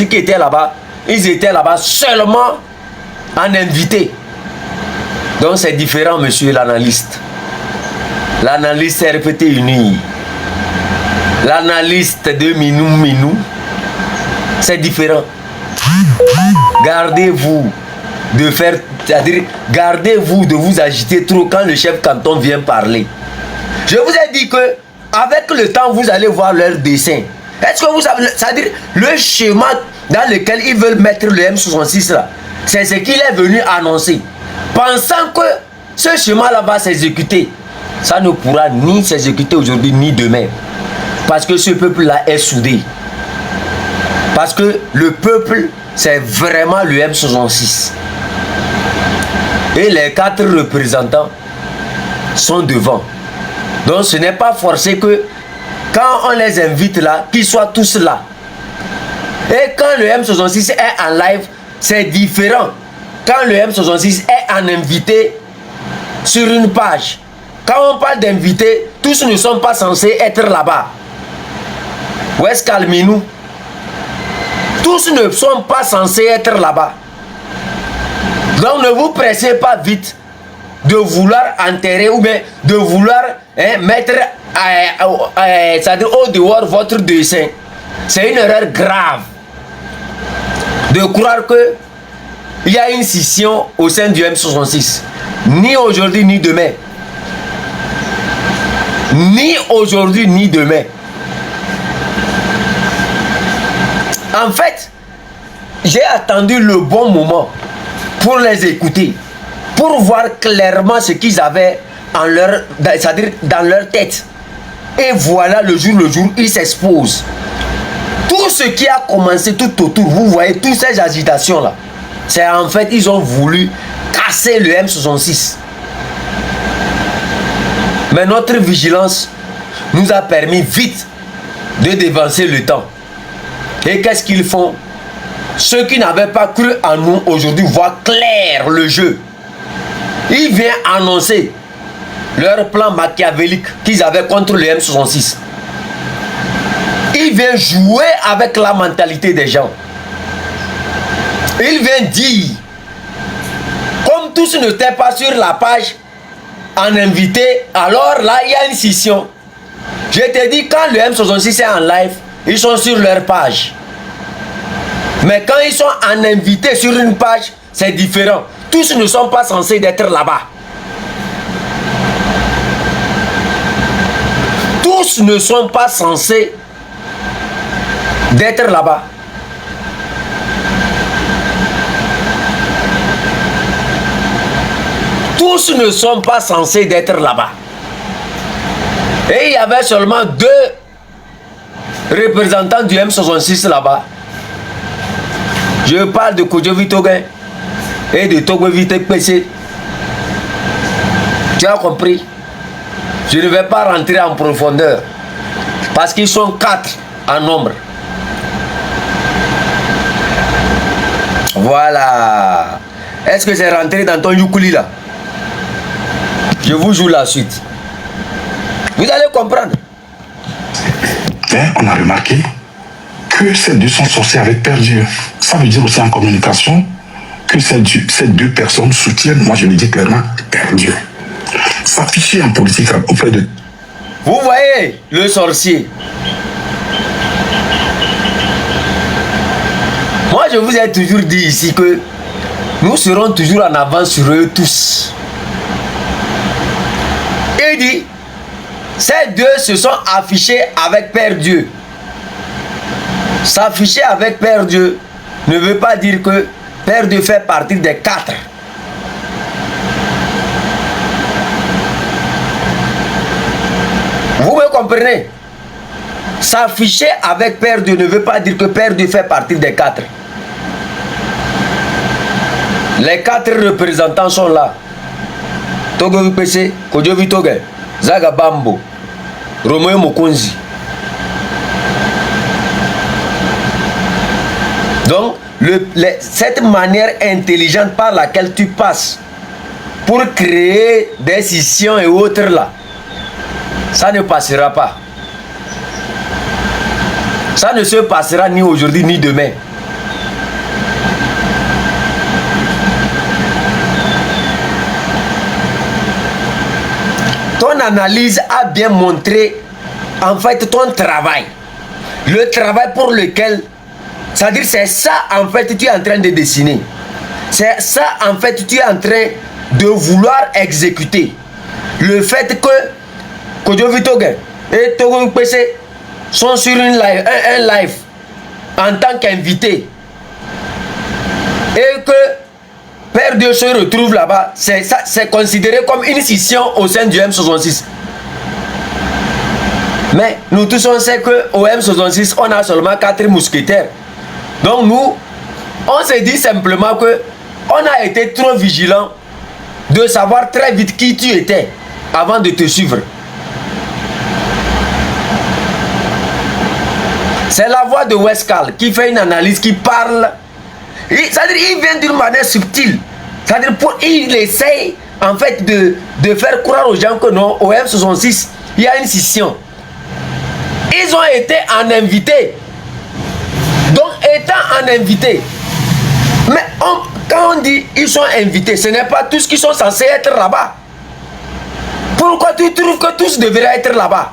qui étaient là-bas, ils étaient là-bas seulement en invité. Donc c'est différent, monsieur l'analyste. L'analyste RPT Uni, l'analyste de Minou, c'est différent. Gardez-vous de faire, c'est-à-dire gardez-vous de vous agiter trop quand le chef canton vient parler. Je vous ai dit que avec le temps, vous allez voir leur dessin. Est-ce que vous savez, c'est-à-dire le schéma dans lequel ils veulent mettre le M66 là, c'est ce qu'il est venu annoncer. Pensant que ce schéma-là va s'exécuter, ça ne pourra ni s'exécuter aujourd'hui ni demain. Parce que ce peuple-là est soudé. Parce que le peuple, c'est vraiment le M66. Et les 4 représentants sont devant. Donc ce n'est pas forcé que quand on les invite là, qu'ils soient tous là. Et quand le M66 est en live, c'est différent. Quand le M66 est en invité sur une page, quand on parle d'invité, tous ne sont pas censés être là-bas. Où est-ce calmez-nous? Tous ne sont pas censés être là-bas. Donc ne vous pressez pas vite de vouloir enterrer ou bien de vouloir mettre c'est-à-dire au dehors votre dessein. C'est une erreur grave de croire que il y a une scission au sein du M66. Ni aujourd'hui ni demain. Ni aujourd'hui ni demain. En fait, j'ai attendu le bon moment pour les écouter, pour voir clairement ce qu'ils avaient en leur, c'est-à-dire dans leur tête. Et voilà, le jour, ils s'exposent. Tout ce qui a commencé tout autour, vous voyez, toutes ces agitations-là, c'est en fait, ils ont voulu casser le M66. Mais notre vigilance nous a permis vite de dévancer le temps. Et qu'est-ce qu'ils font? Ceux qui n'avaient pas cru en nous aujourd'hui voient clair le jeu. Ils viennent annoncer leur plan machiavélique qu'ils avaient contre le M66. Ils viennent jouer avec la mentalité des gens. Ils viennent dire, comme tous n'étaient pas sur la page en invité, alors là il y a une scission. Je te dis, quand le M66 est en live, ils sont sur leur page. Mais quand ils sont en invité sur une page, c'est différent. Tous ne sont pas censés être là-bas. Tous ne sont pas censés d'être là-bas. Tous ne sont pas censés d'être là-bas. Et il y avait seulement 2 représentants du M66 là-bas. Je parle de Kodjovi Toguin et de Togovite PC. Tu as compris? Je ne vais pas rentrer en profondeur parce qu'ils sont 4 en nombre. Voilà. Est-ce que c'est rentré dans ton yukuli là? Je vous joue la suite. Vous allez comprendre. Mais on a remarqué que ces 2 sont sortis avec Père Dieu. Ça veut dire aussi en communication que ces 2 personnes soutiennent, moi je le dis clairement, Père Dieu. S'afficher en politique auprès de... Vous voyez le sorcier. Moi je vous ai toujours dit ici que nous serons toujours en avance sur eux tous. Il dit, ces 2 se sont affichés avec Père Dieu. S'afficher avec Père Dieu ne veut pas dire que Père Dieu fait partie des 4. Vous me comprenez? S'afficher avec Père Dieu ne veut pas dire que Père Dieu fait partie des 4. Les 4 représentants sont là. Togo PC, Kodjovi Toguin, Zaga Bambo, Romeo Mokonzi. Donc, cette manière intelligente par laquelle tu passes pour créer des scissions et autres là, ça ne passera pas. Ça ne se passera ni aujourd'hui ni demain. ton analyse a bien montré en fait ton travail. Le travail pour lequel, c'est-à-dire c'est ça en fait tu es en train de dessiner. C'est ça en fait tu es en train de vouloir exécuter. Le fait que Kodjo Vitoge et Togo PC sont sur un live en tant qu'invité et que Père Dieu se retrouve là-bas, c'est considéré comme une scission au sein du M66. Mais nous tous on sait qu'au M66 on a seulement 4 mousquetaires. Donc nous, on s'est dit simplement que on a été trop vigilant de savoir très vite qui tu étais avant de te suivre. C'est la voix de Westcal qui fait une analyse, qui parle. C'est-à-dire il vient d'une manière subtile. C'est-à-dire il essaye en fait de faire croire aux gens que non, au M66, il y a une scission. Ils ont été en invité. Donc étant en invité, mais quand on dit ils sont invités, ce n'est pas tous qui sont censés être là-bas. Pourquoi tu trouves que tous devraient être là-bas?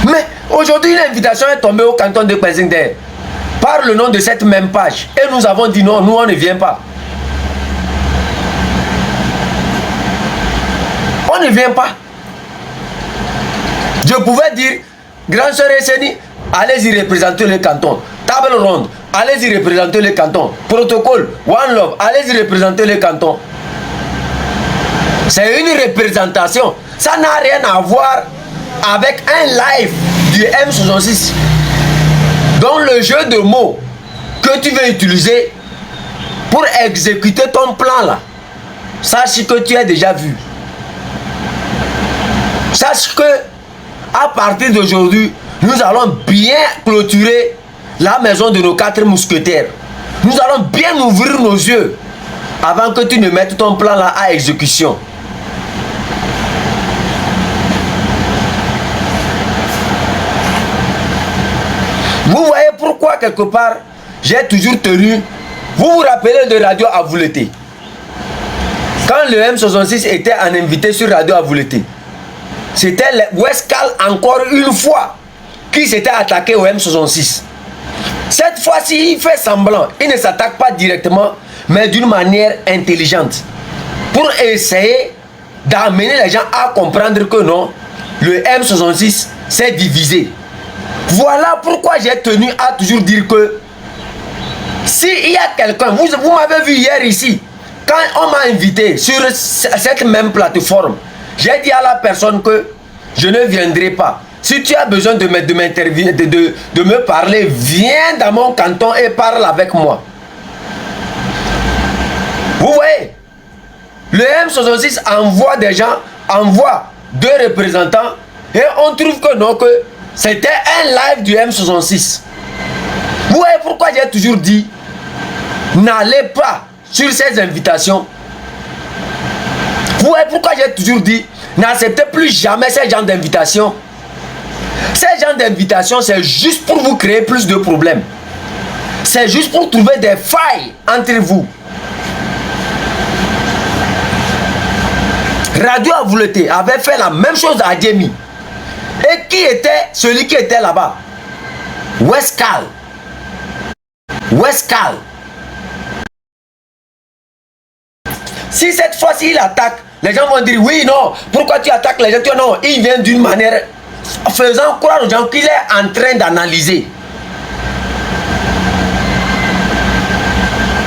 Mais aujourd'hui, l'invitation est tombée au canton de Kwezingder par le nom de cette même page. Et nous avons dit non, nous on ne vient pas. On ne vient pas. Je pouvais dire, grand sœur Esseni, allez-y représenter le canton. Table ronde, allez-y représenter le canton. Protocole, One Love, allez-y représenter le canton. C'est une représentation. Ça n'a rien à voir avec un live du M66. Donc le jeu de mots que tu veux utiliser pour exécuter ton plan là, sache que tu as déjà vu. Sache que à partir d'aujourd'hui, nous allons bien clôturer la maison de nos 4 mousquetaires. Nous allons bien ouvrir nos yeux avant que tu ne mettes ton plan là à exécution. Vous voyez pourquoi quelque part j'ai toujours tenu. Vous vous rappelez de Radio Avouleté? Quand le M66 était en invité sur Radio Avouleté, c'était Westcal encore une fois qui s'était attaqué au M66. Cette fois-ci, il fait semblant. Il ne s'attaque pas directement, mais d'une manière intelligente. Pour essayer d'amener les gens à comprendre que non, le M66 s'est divisé. Voilà pourquoi j'ai tenu à toujours dire que s'il y a quelqu'un, vous m'avez vu hier ici, quand on m'a invité sur cette même plateforme, j'ai dit à la personne que je ne viendrai pas. Si tu as besoin de me parler, viens dans mon canton et parle avec moi. Vous voyez, le M66 envoie des gens, envoie 2 représentants et on trouve que non, que c'était un live du M66. Vous voyez pourquoi j'ai toujours dit, n'allez pas sur ces invitations. Vous voyez pourquoi j'ai toujours dit, n'acceptez plus jamais ces genres d'invitations. Ces genres d'invitations, c'est juste pour vous créer plus de problèmes. C'est juste pour trouver des failles entre vous. Radio Avouleté avait fait la même chose à Adjemi. Et qui était celui qui était là-bas? Westcal. Westcal. Si cette fois-ci il attaque, les gens vont dire oui, non, pourquoi tu attaques les gens? Non, il vient d'une manière faisant croire aux gens qu'il est en train d'analyser.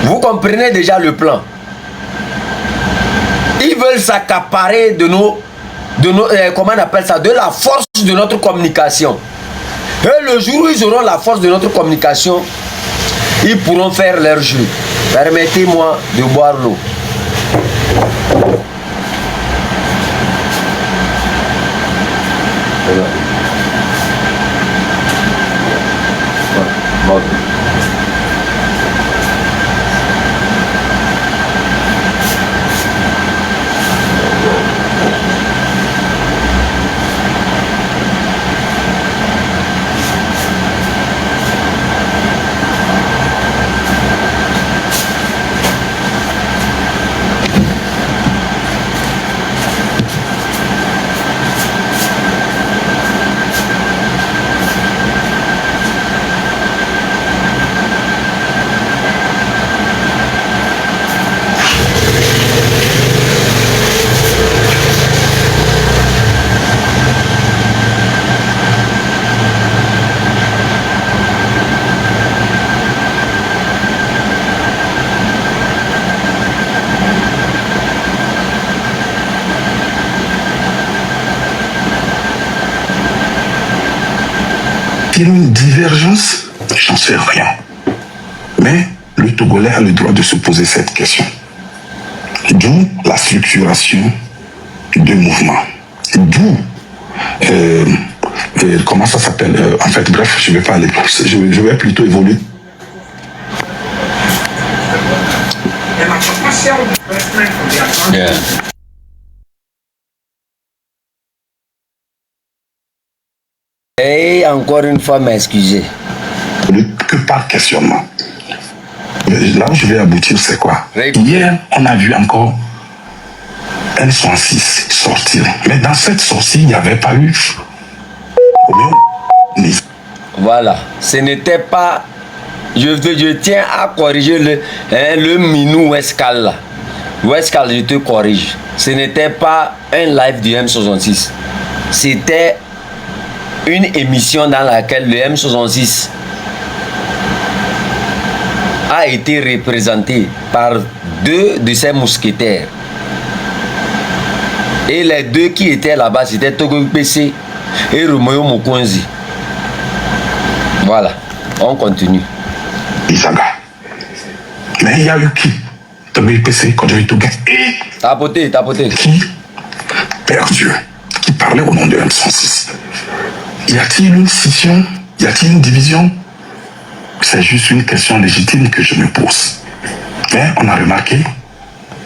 Vous comprenez déjà le plan. Ils veulent s'accaparer de nos comment on appelle ça, de la force de notre communication. Et le jour où ils auront la force de notre communication, ils pourront faire leur jeu. Permettez-moi de boire l'eau. a-t-il une divergence? J'en sais rien. Mais le Togolais a le droit de se poser cette question. D'où la structuration du mouvement. D'où, comment ça s'appelle? En fait, bref, je ne vais pas aller. Je vais plutôt évoluer. Yeah. Et encore une fois, m'excuser. Que par questionnement. Là où je vais aboutir, c'est quoi? Hier, on a vu encore M106 sortir. Mais dans cette sortie, il n'y avait pas eu. Voilà. Ce n'était pas. Je tiens à corriger le Minou Westcal là. Westcal, je te corrige. Ce n'était pas un live du M66. C'était une émission dans laquelle le M66 a été représenté par 2 de ses mousquetaires. Et les 2 qui étaient là-bas, c'était Togo PC et Romeo Mokonzi. Voilà, on continue. Isaga. Mais il y a eu qui? Togo PC, Kodjo Togo. Et tapoté. Qui? Père Dieu, qui parlait au nom de M106. Y a-t-il une scission? Y a-t-il une division? C'est juste une question légitime que je me pose. Mais on a remarqué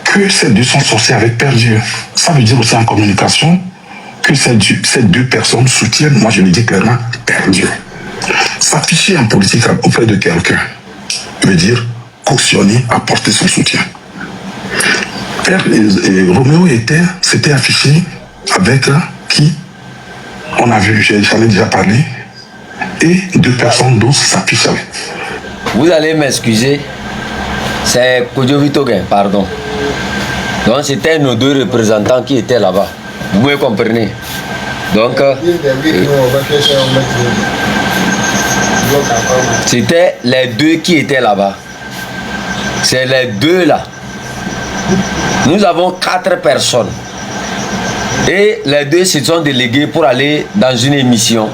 que ces 2 sont sortis avec Père Dieu. Ça veut dire aussi en communication que ces 2 personnes soutiennent, moi je le dis clairement, Père Dieu. S'afficher en politique auprès de quelqu'un veut dire cautionner, apporter son soutien. Père Roméo s'était affiché avec qui? On a vu, j'en ai déjà parlé. Et 2 personnes d'autres s'affichent avec. Vous allez m'excuser. C'est Kodjo Vitogen, pardon. Donc c'était nos 2 représentants qui étaient là-bas. Vous me comprenez? Donc c'était les 2 qui étaient là-bas. C'est les 2 là. Nous avons 4 personnes. Et les 2 se sont délégués pour aller dans une émission.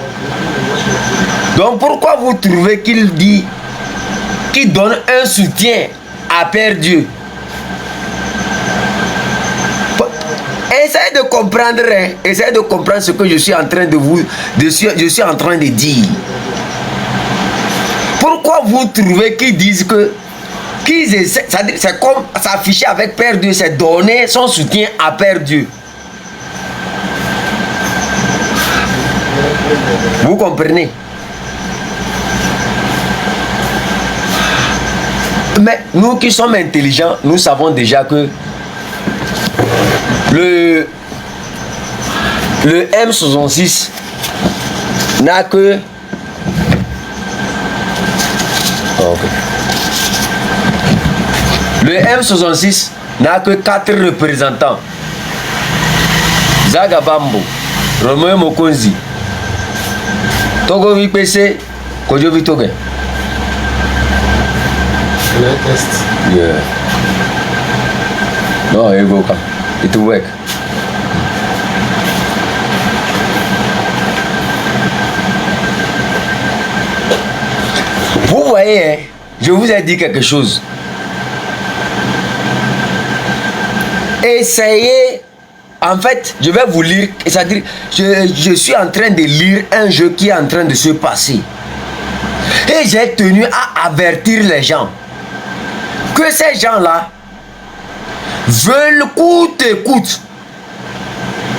Donc pourquoi vous trouvez qu'il donne un soutien à Père Dieu? Essayez de comprendre, hein? Essayez de comprendre ce que je suis en train je suis en train de dire. Pourquoi vous trouvez qu'ils disent qu'ils essaient, c'est comme s'afficher avec Père Dieu, c'est donner son soutien à Père Dieu. Vous comprenez? Mais nous qui sommes intelligents, nous savons déjà que le M66 n'a que le M66 n'a que 4 représentants. Zagabambo, Romeo Mokonzi, Togo VPC, Kodjo Vitogen. Yeah. No, it will come. It will work. Vous voyez, je vous ai dit quelque chose. Essayez. En fait, je vais vous lire. C'est-à-dire, je suis en train de lire un jeu qui est en train de se passer. Et j'ai tenu à avertir les gens que ces gens-là veulent coûte et coûte.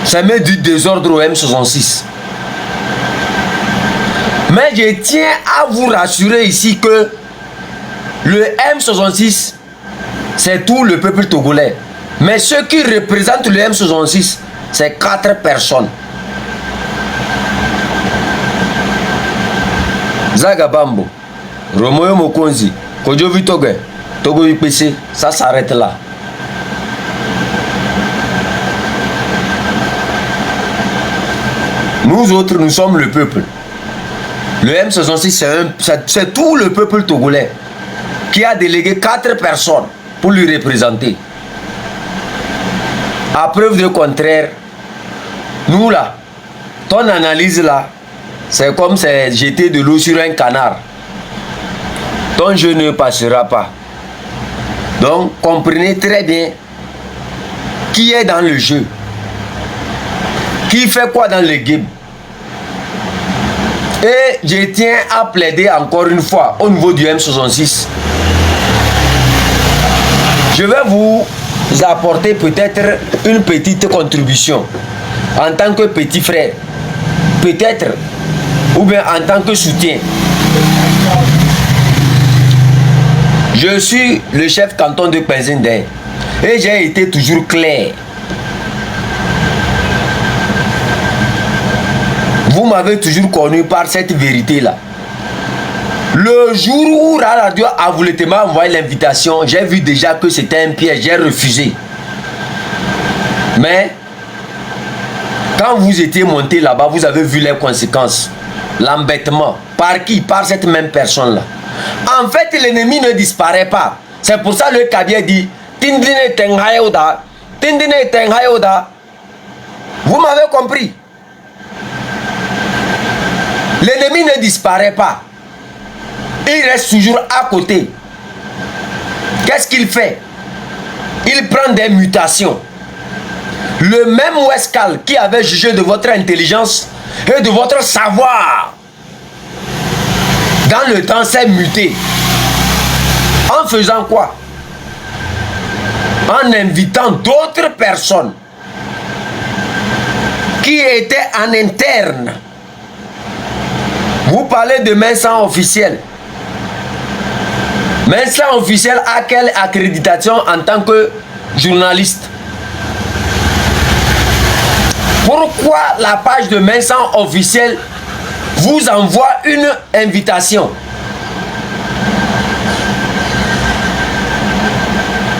Ça met du désordre au M66. Mais je tiens à vous rassurer ici que le M66, c'est tout le peuple togolais. Mais ceux qui représentent le M66, c'est 4 personnes. Zagabambo, Romeo Mokonzi, Kodjo Vitogen, Togo VPC, ça s'arrête là. Nous autres, nous sommes le peuple. Le M66, c'est tout le peuple togolais qui a délégué 4 personnes pour lui représenter. À preuve de contraire, nous là, ton analyse là, c'est comme jeter de l'eau sur un canard. Ton jeu ne passera pas. Donc, comprenez très bien qui est dans le jeu. Qui fait quoi dans le game. Et je tiens à plaider encore une fois au niveau du M66. Je vais vous apporter peut-être une petite contribution en tant que petit frère. Peut-être. Ou bien en tant que soutien. Je suis le chef canton de Penzindé et j'ai été toujours clair. Vous m'avez toujours connu par cette vérité-là. Le jour où la radio a voulu m'envoyer l'invitation, j'ai vu déjà que c'était un piège, j'ai refusé. Mais quand vous étiez monté là-bas, vous avez vu les conséquences. L'embêtement. Par qui? Par cette même personne-là. En fait, l'ennemi ne disparaît pas. C'est pour ça le Kabia dit Tindine Tenghayoda. Tindine Tenghayoda. Vous m'avez compris. L'ennemi ne disparaît pas. Il reste toujours à côté. Qu'est-ce qu'il fait? Il prend des mutations. Le même Weskal qui avait jugé de votre intelligence et de votre savoir, dans le temps, s'est muté. En faisant quoi? En invitant d'autres personnes qui étaient en interne. Vous parlez de médecin officiel. Médecin officiel a quelle accréditation en tant que journaliste? Pourquoi la page de médecin officiel vous envoie une invitation?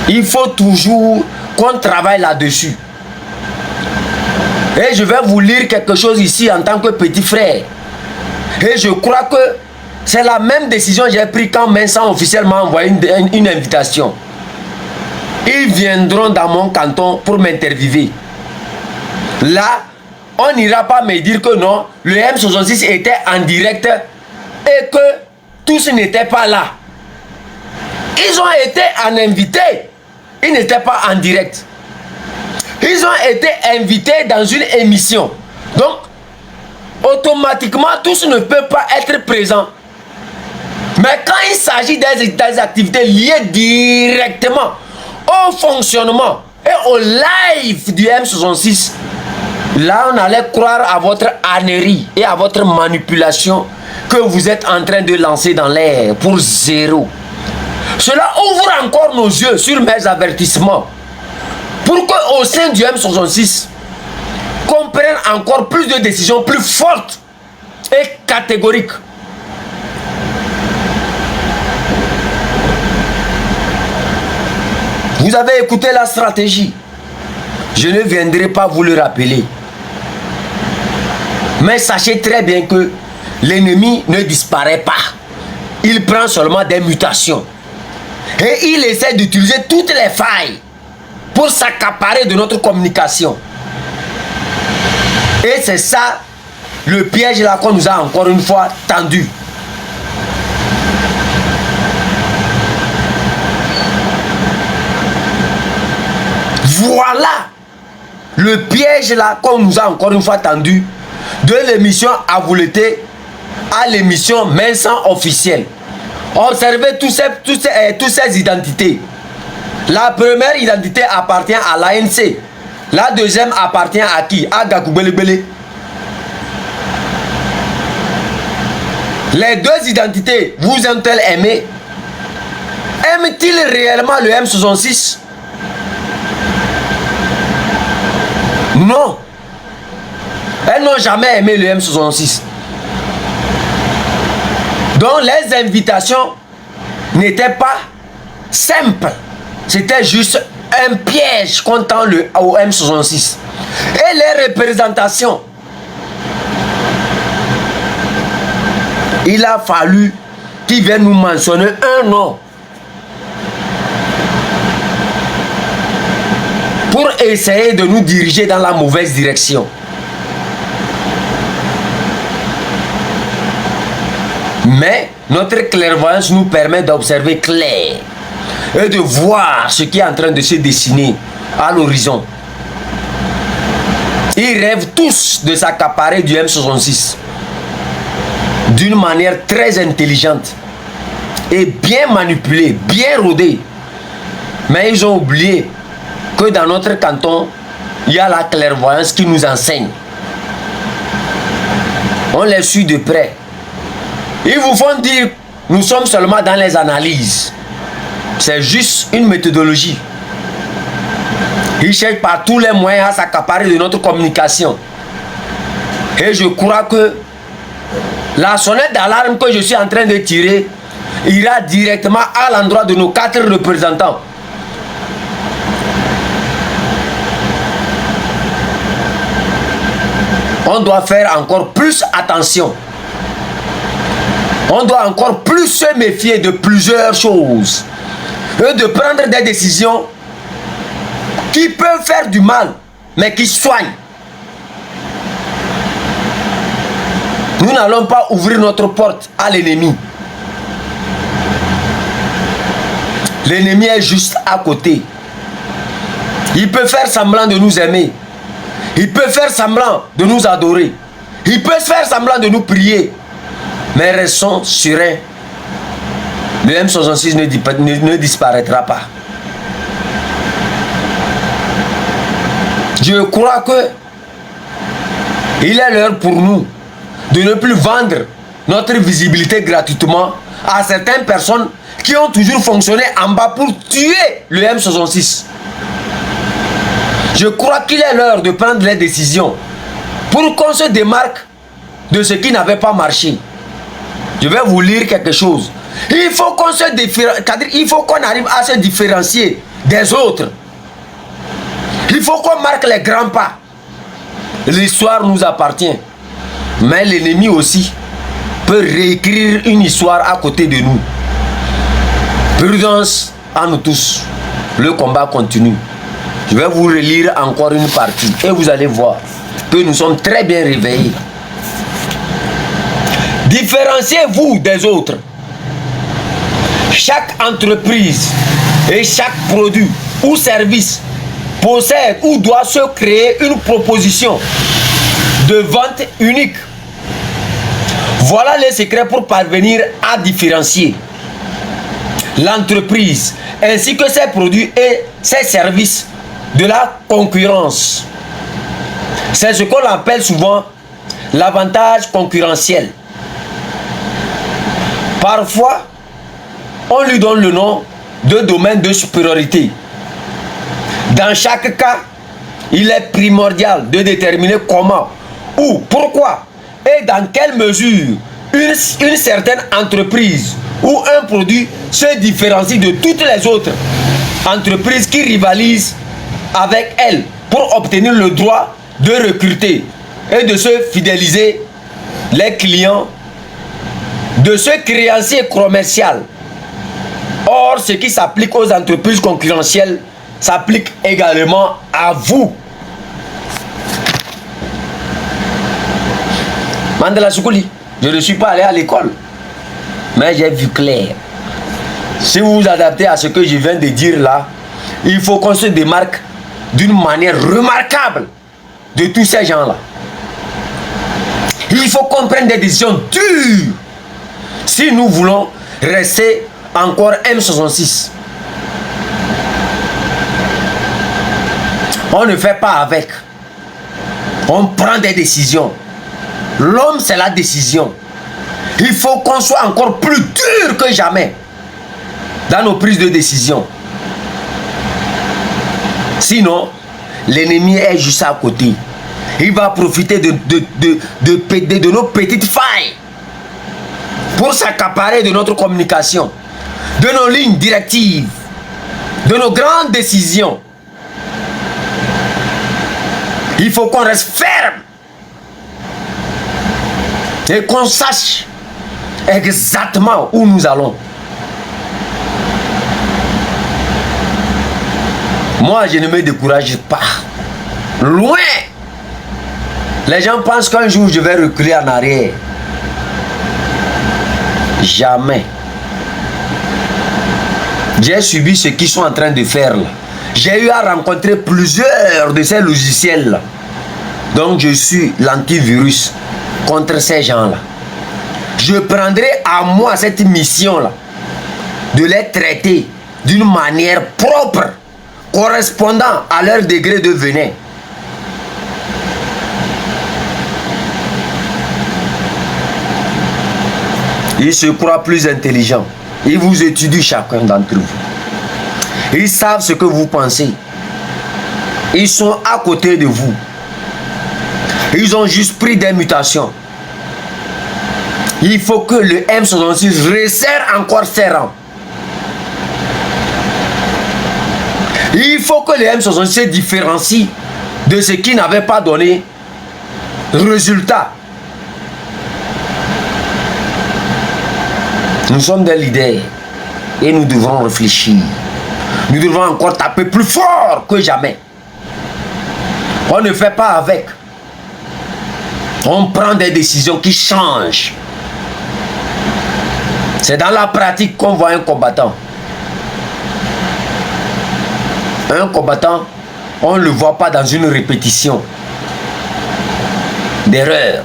Il faut toujours qu'on travaille là-dessus. Et je vais vous lire quelque chose ici en tant que petit frère. Et je crois que c'est la même décision que j'ai prise quand médecin officiel m'a envoyé une invitation. Ils viendront dans mon canton pour m'interviewer. Là, on n'ira pas me dire que non, le M66 était en direct et que tous n'étaient pas là. Ils ont été en invité. Ils n'étaient pas en direct. Ils ont été invités dans une émission. Donc, automatiquement, tous ne peuvent pas être présents. Mais quand il s'agit des activités liées directement au fonctionnement et au live du M66, là, on allait croire à votre ânerie et à votre manipulation que vous êtes en train de lancer dans l'air pour zéro. Cela ouvre encore nos yeux sur mes avertissements pour qu'au sein du M66, qu'on prenne encore plus de décisions plus fortes et catégoriques. Vous avez écouté la stratégie. Je ne viendrai pas vous le rappeler. Mais sachez très bien que l'ennemi ne disparaît pas. Il prend seulement des mutations. Et il essaie d'utiliser toutes les failles pour s'accaparer de notre communication. Et c'est ça le piège là qu'on nous a encore une fois tendu. Voilà le piège là qu'on nous a encore une fois tendu de l'émission Avouleté à l'émission Médecin officiel. Observez toutes ces identités. La première identité appartient à l'ANC. La deuxième appartient à qui? À Gakoubelebele. Les deux identités, vous ont-elles aimé? Aiment-ils réellement le M66? Non. Elles n'ont jamais aimé le M66. Donc les invitations n'étaient pas simples. C'était juste un piège contre le M66. Et les représentations. Il a fallu qu'ils viennent nous mentionner un nom. Pour essayer de nous diriger dans la mauvaise direction. Mais notre clairvoyance nous permet d'observer clair et de voir ce qui est en train de se dessiner à l'horizon. Ils rêvent tous de s'accaparer du M66 d'une manière très intelligente et bien manipulée, bien rodée. Mais ils ont oublié que dans notre canton, il y a la clairvoyance qui nous enseigne. On les suit de près. Ils vous font dire, nous sommes seulement dans les analyses. C'est juste une méthodologie. Ils cherchent par tous les moyens à s'accaparer de notre communication. Et je crois que la sonnette d'alarme que je suis en train de tirer ira directement à l'endroit de nos 4 représentants. On doit faire encore plus attention. On doit encore plus se méfier de plusieurs choses. Et de prendre des décisions qui peuvent faire du mal, mais qui soignent. Nous n'allons pas ouvrir notre porte à l'ennemi. L'ennemi est juste à côté. Il peut faire semblant de nous aimer. Il peut faire semblant de nous adorer. Il peut faire semblant de nous prier. Mais restons sereins. Le M66 ne disparaîtra pas. Je crois que il est l'heure pour nous de ne plus vendre notre visibilité gratuitement à certaines personnes qui ont toujours fonctionné en bas pour tuer le M66. Je crois qu'il est l'heure de prendre les décisions pour qu'on se démarque de ce qui n'avait pas marché. Je vais vous lire quelque chose. Il faut qu'on se il faut qu'on arrive à se différencier des autres. Il faut qu'on marque les grands pas. L'histoire nous appartient. Mais l'ennemi aussi peut réécrire une histoire à côté de nous. Prudence à nous tous. Le combat continue. Je vais vous relire encore une partie et vous allez voir que nous sommes très bien réveillés. Différenciez-vous des autres. Chaque entreprise et chaque produit ou service possède ou doit se créer une proposition de vente unique. Voilà les secrets pour parvenir à différencier l'entreprise ainsi que ses produits et ses services de la concurrence. C'est ce qu'on appelle souvent l'avantage concurrentiel. Parfois, on lui donne le nom de domaine de supériorité. Dans chaque cas, il est primordial de déterminer comment ou pourquoi et dans quelle mesure une certaine entreprise ou un produit se différencie de toutes les autres entreprises qui rivalisent avec elle pour obtenir le droit de recruter et de se fidéliser les clients de ce créancier commercial. Or, ce qui s'applique aux entreprises concurrentielles s'applique également à vous. Mandela Soukouli, je ne suis pas allé à l'école, mais j'ai vu clair. Si vous vous adaptez à ce que je viens de dire là, il faut qu'on se démarque d'une manière remarquable de tous ces gens-là. Il faut qu'on prenne des décisions dures si nous voulons rester encore M66. On ne fait pas avec. On prend des décisions. L'homme, c'est la décision. Il faut qu'on soit encore plus dur que jamais dans nos prises de décision. Sinon, l'ennemi est juste à côté. Il va profiter de nos petites failles pour s'accaparer de notre communication, de nos lignes directives, de nos grandes décisions. Il faut qu'on reste ferme et qu'on sache exactement où nous allons. Moi, je ne me décourage pas. Loin. Les gens pensent qu'un jour je vais reculer en arrière. Jamais. J'ai subi ce qu'ils sont en train de faire là. J'ai eu à rencontrer plusieurs de ces logiciels là. Donc je suis l'antivirus contre ces gens-là. Je prendrai à moi cette mission-là de les traiter d'une manière propre, correspondant à leur degré de venin. Ils se croient plus intelligents. Ils vous étudient chacun d'entre vous. Ils savent ce que vous pensez. Ils sont à côté de vous. Ils ont juste pris des mutations. Il faut que le M66 resserre encore ses rangs. Il faut que le M66 se différencie de ce qui n'avait pas donné résultat. Nous sommes des leaders et nous devons réfléchir. Nous devons encore taper plus fort que jamais. On ne fait pas avec. On prend des décisions qui changent. C'est dans la pratique qu'on voit un combattant. Un combattant, on ne le voit pas dans une répétition d'erreur.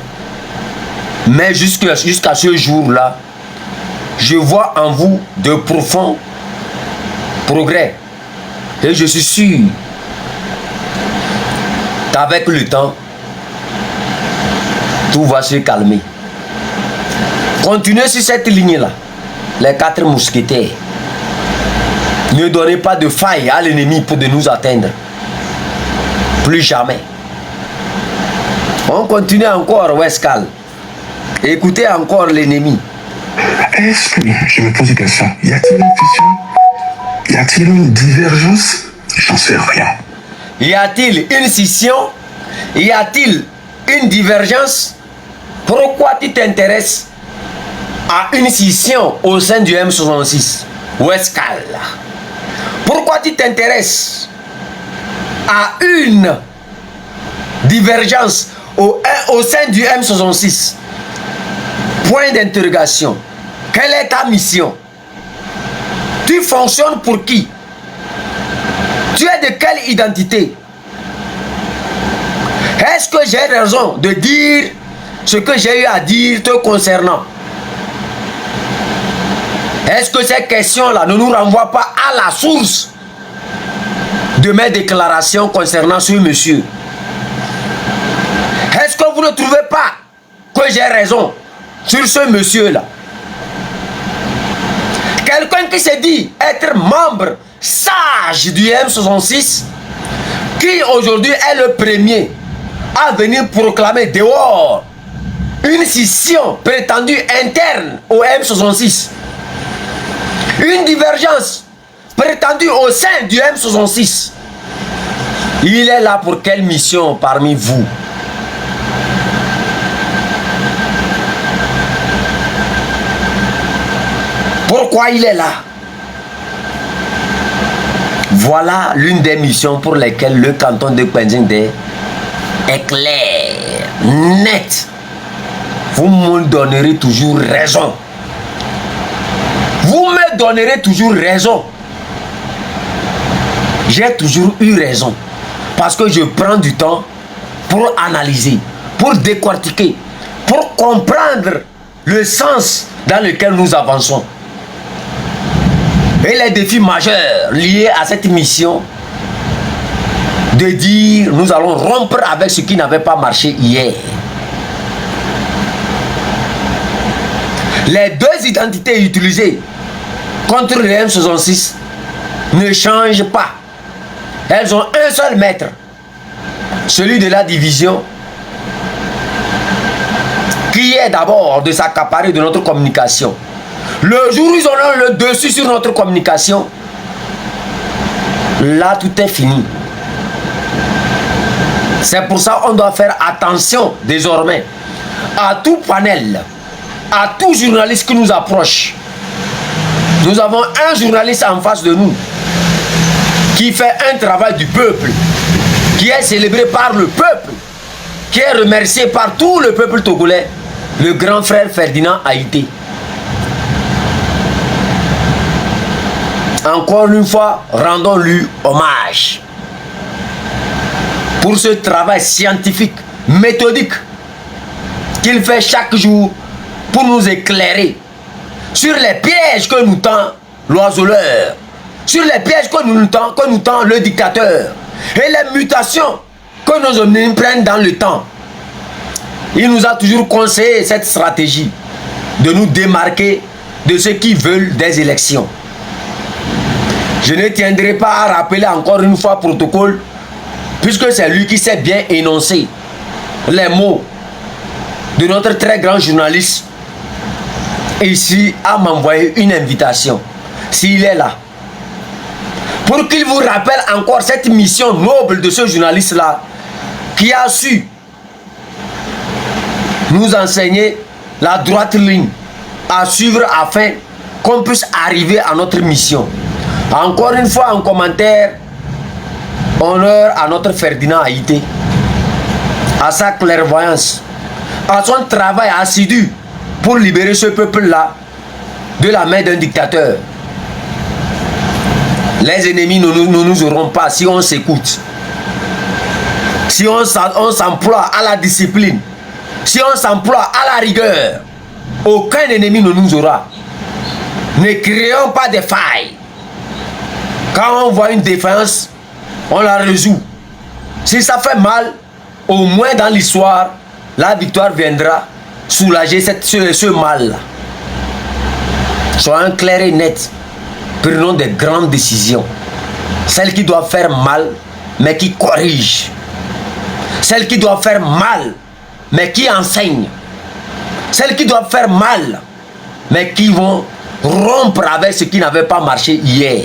Mais jusqu'à ce jour-là, je vois en vous de profonds progrès. Et je suis sûr qu'avec le temps, tout va se calmer. Continuez sur cette ligne-là. Les 4 mousquetaires. Ne donnez pas de faille à l'ennemi pour de nous atteindre. Plus jamais. On continue encore, Westcal. Écoutez encore l'ennemi. Est-ce que, je me pose une question, y a-t-il une fission? Y a-t-il une divergence? J'en sais rien. Y a-t-il une scission? Y a-t-il une divergence? Pourquoi tu t'intéresses à une scission au sein du M66? Westcal. Pourquoi tu t'intéresses à une divergence au sein du M66? Point d'interrogation. Quelle est ta mission? Tu fonctionnes pour qui? Tu es de quelle identité? Est-ce que j'ai raison de dire ce que j'ai eu à dire te concernant? Est-ce que ces questions-là ne nous renvoient pas à la source de mes déclarations concernant ce monsieur? Est-ce que vous ne trouvez pas que j'ai raison sur ce monsieur-là? Quelqu'un qui se dit être membre sage du M66, qui aujourd'hui est le premier à venir proclamer dehors une scission prétendue interne au M66, une divergence prétendue au sein du M66. Il est là pour quelle mission parmi vous? Pourquoi il est là? Voilà l'une des missions pour lesquelles le canton de Kpenjing est clair, net. Vous me donnerez toujours raison. Vous me donnerez toujours raison. J'ai toujours eu raison. Parce que je prends du temps pour analyser, pour décortiquer, pour comprendre le sens dans lequel nous avançons. Et les défis majeurs liés à cette mission de dire nous allons rompre avec ce qui n'avait pas marché hier. Les deux identités utilisées contre le M66 ne changent pas. Elles ont un seul maître, celui de la division, qui est d'abord de s'accaparer de notre communication. Le jour où ils auront le dessus sur notre communication, là tout est fini. C'est pour ça qu'on doit faire attention désormais à tout panel, à tout journaliste qui nous approche. Nous avons un journaliste en face de nous qui fait un travail du peuple, qui est célébré par le peuple, qui est remercié par tout le peuple togolais, le grand frère Ferdinand Haïté. Encore une fois, rendons-lui hommage pour ce travail scientifique, méthodique qu'il fait chaque jour pour nous éclairer sur les pièges que nous tend l'oiseleur, sur les pièges que nous tend le dictateur et les mutations que nos hommes prennent dans le temps. Il nous a toujours conseillé cette stratégie de nous démarquer de ceux qui veulent des élections. Je ne tiendrai pas à rappeler encore une fois protocole, puisque c'est lui qui sait bien énoncer les mots de notre très grand journaliste ici à m'envoyer une invitation, s'il est là, pour qu'il vous rappelle encore cette mission noble de ce journaliste-là qui a su nous enseigner la droite ligne à suivre afin qu'on puisse arriver à notre mission. Encore une fois en commentaire, honneur à notre Ferdinand Haïté, à sa clairvoyance, à son travail assidu pour libérer ce peuple-là de la main d'un dictateur. Les ennemis ne nous auront pas si on s'écoute, si on s'emploie à la discipline, si on s'emploie à la rigueur. Aucun ennemi ne nous aura. Ne créons pas de failles. Quand on voit une défaillance, on la résout. Si ça fait mal, au moins dans l'histoire, la victoire viendra soulager ce mal-là. Soyons clairs et nets. Prenons des grandes décisions. Celles qui doivent faire mal, mais qui corrigent. Celles qui doivent faire mal, mais qui enseignent. Celles qui doivent faire mal, mais qui vont rompre avec ce qui n'avait pas marché hier.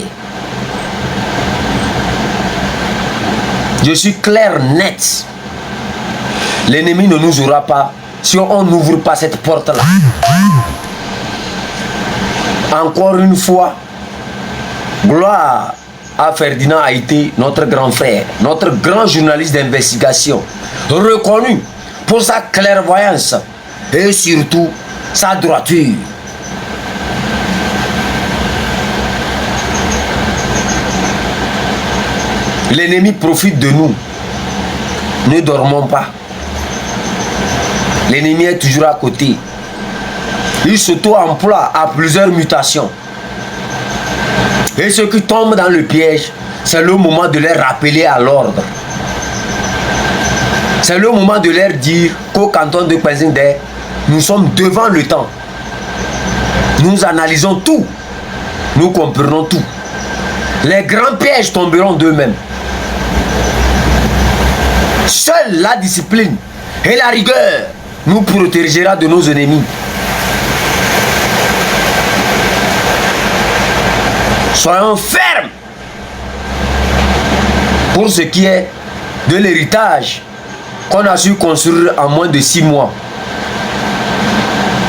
Je suis clair, net. L'ennemi ne nous aura pas si on n'ouvre pas cette porte-là. Encore une fois, gloire à Ferdinand Haïté, notre grand frère, notre grand journaliste d'investigation, reconnu pour sa clairvoyance et surtout sa droiture. L'ennemi profite de nous. Ne dormons pas. L'ennemi est toujours à côté. Il s'auto-emploie à plusieurs mutations. Et ceux qui tombent dans le piège, c'est le moment de les rappeler à l'ordre. C'est le moment de leur dire qu'au canton de Kwenzingder, nous sommes devant le temps. Nous analysons tout. Nous comprenons tout. Les grands pièges tomberont d'eux-mêmes. Seule la discipline et la rigueur nous protégera de nos ennemis. Soyons fermes pour ce qui est de l'héritage qu'on a su construire en moins de 6 mois.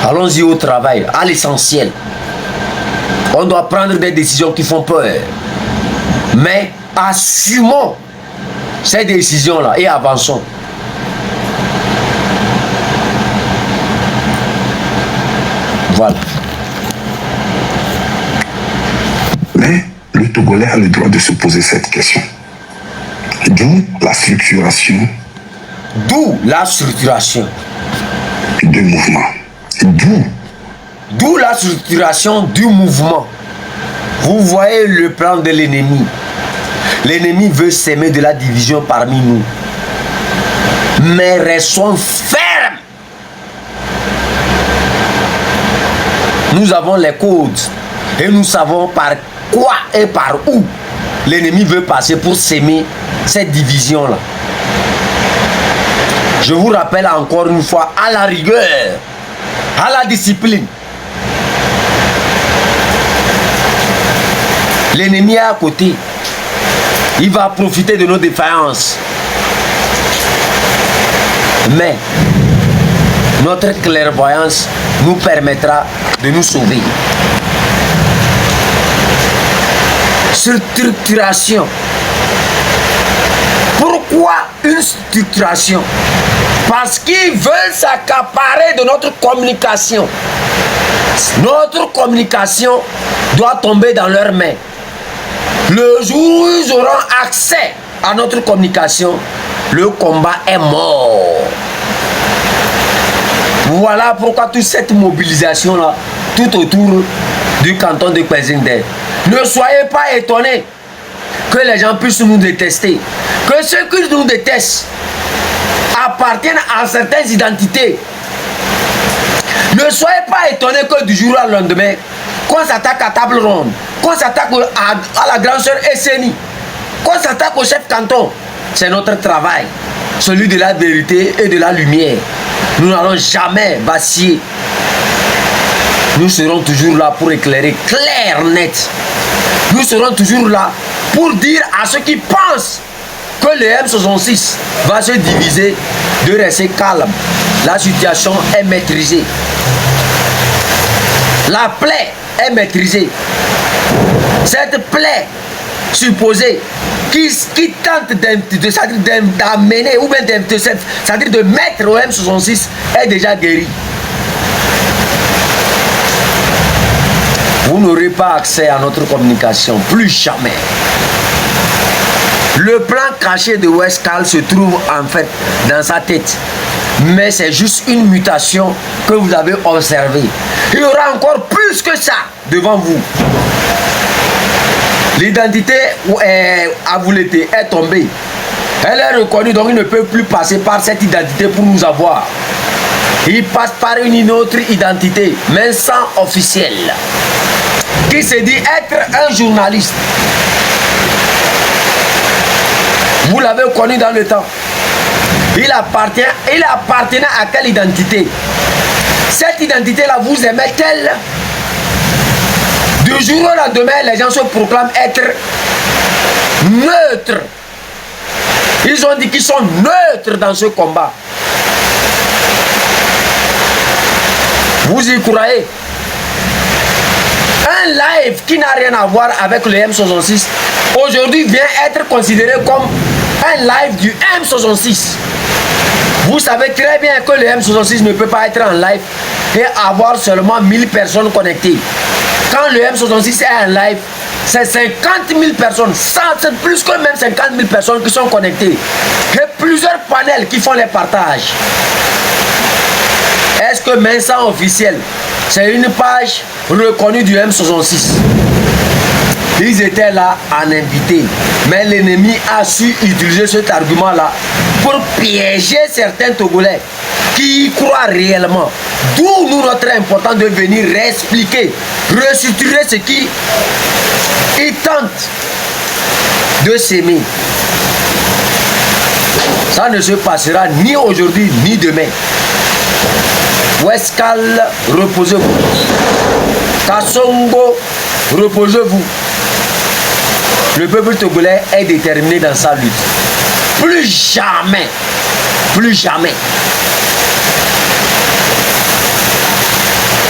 Allons-y au travail, à l'essentiel. On doit prendre des décisions qui font peur. Mais assumons ces décisions-là et avançons. Voilà. Mais le Togolais a le droit de se poser cette question. D'où la structuration. D'où la structuration. Du mouvement. D'où la structuration du mouvement. Vous voyez le plan de l'ennemi. L'ennemi veut s'aimer de la division parmi nous. Mais restons fermes. Nous avons les codes. Et nous savons par quoi et par où l'ennemi veut passer pour s'aimer cette division-là. Je vous rappelle encore une fois à la rigueur, à la discipline. L'ennemi est à côté. Il va profiter de nos défaillances. Mais notre clairvoyance nous permettra de nous sauver. Structuration. Pourquoi une structuration? Parce qu'ils veulent s'accaparer de notre communication. Notre communication doit tomber dans leurs mains. Le jour où ils auront accès à notre communication, le combat est mort. Voilà pourquoi toute cette mobilisation-là, tout autour du canton de Kwezingde. Ne soyez pas étonnés que les gens puissent nous détester. Que ceux qui nous détestent appartiennent à certaines identités. Ne soyez pas étonnés que du jour au lendemain, qu'on s'attaque à table ronde, qu'on s'attaque à la grande sœur Esseni, qu'on s'attaque au chef canton. C'est notre travail, celui de la vérité et de la lumière. Nous n'allons jamais vaciller. Nous serons toujours là pour éclairer clair, net. Nous serons toujours là pour dire à ceux qui pensent que le M66 va se diviser de rester calme. La situation est maîtrisée. La plaie est maîtrisée. Cette plaie supposée qui tente d'amener ou bien c'est-à-dire de mettre au M66 est déjà guérie. Vous n'aurez pas accès à notre communication, plus jamais. Le plan caché de Westcal se trouve en fait dans sa tête. Mais c'est juste une mutation que vous avez observée. Il y aura encore plus que ça devant vous. L'identité à Vouleté est tombée. Elle est reconnue, donc il ne peut plus passer par cette identité pour nous avoir. Il passe par une autre identité, mais sans officiel, qui se dit être un journaliste. Vous l'avez connu dans le temps. Il appartenait à quelle identité? Cette identité-là, vous aimez-elle? Du jour au lendemain, les gens se proclament être neutres. Ils ont dit qu'ils sont neutres dans ce combat. Vous y croyez? Un live qui n'a rien à voir avec le M66 aujourd'hui vient être considéré comme un live du M66. Vous savez très bien que le M66 ne peut pas être en live et avoir seulement 1000 personnes connectées. Quand le M66 est en live, c'est 50 000 personnes, c'est plus que même 50 000 personnes qui sont connectées. Et plusieurs panels qui font les partages. Est-ce que Mensa officiel, c'est une page reconnue du M66? Ils étaient là en invité. Mais l'ennemi a su utiliser cet argument-là pour piéger certains Togolais qui y croient réellement. D'où nous notre important de venir réexpliquer, restructurer ce qui ils tentent de s'aimer. Ça ne se passera ni aujourd'hui ni demain. Westcal, reposez-vous. Kassongo, reposez-vous. Le peuple togolais est déterminé dans sa lutte. Plus jamais. Plus jamais.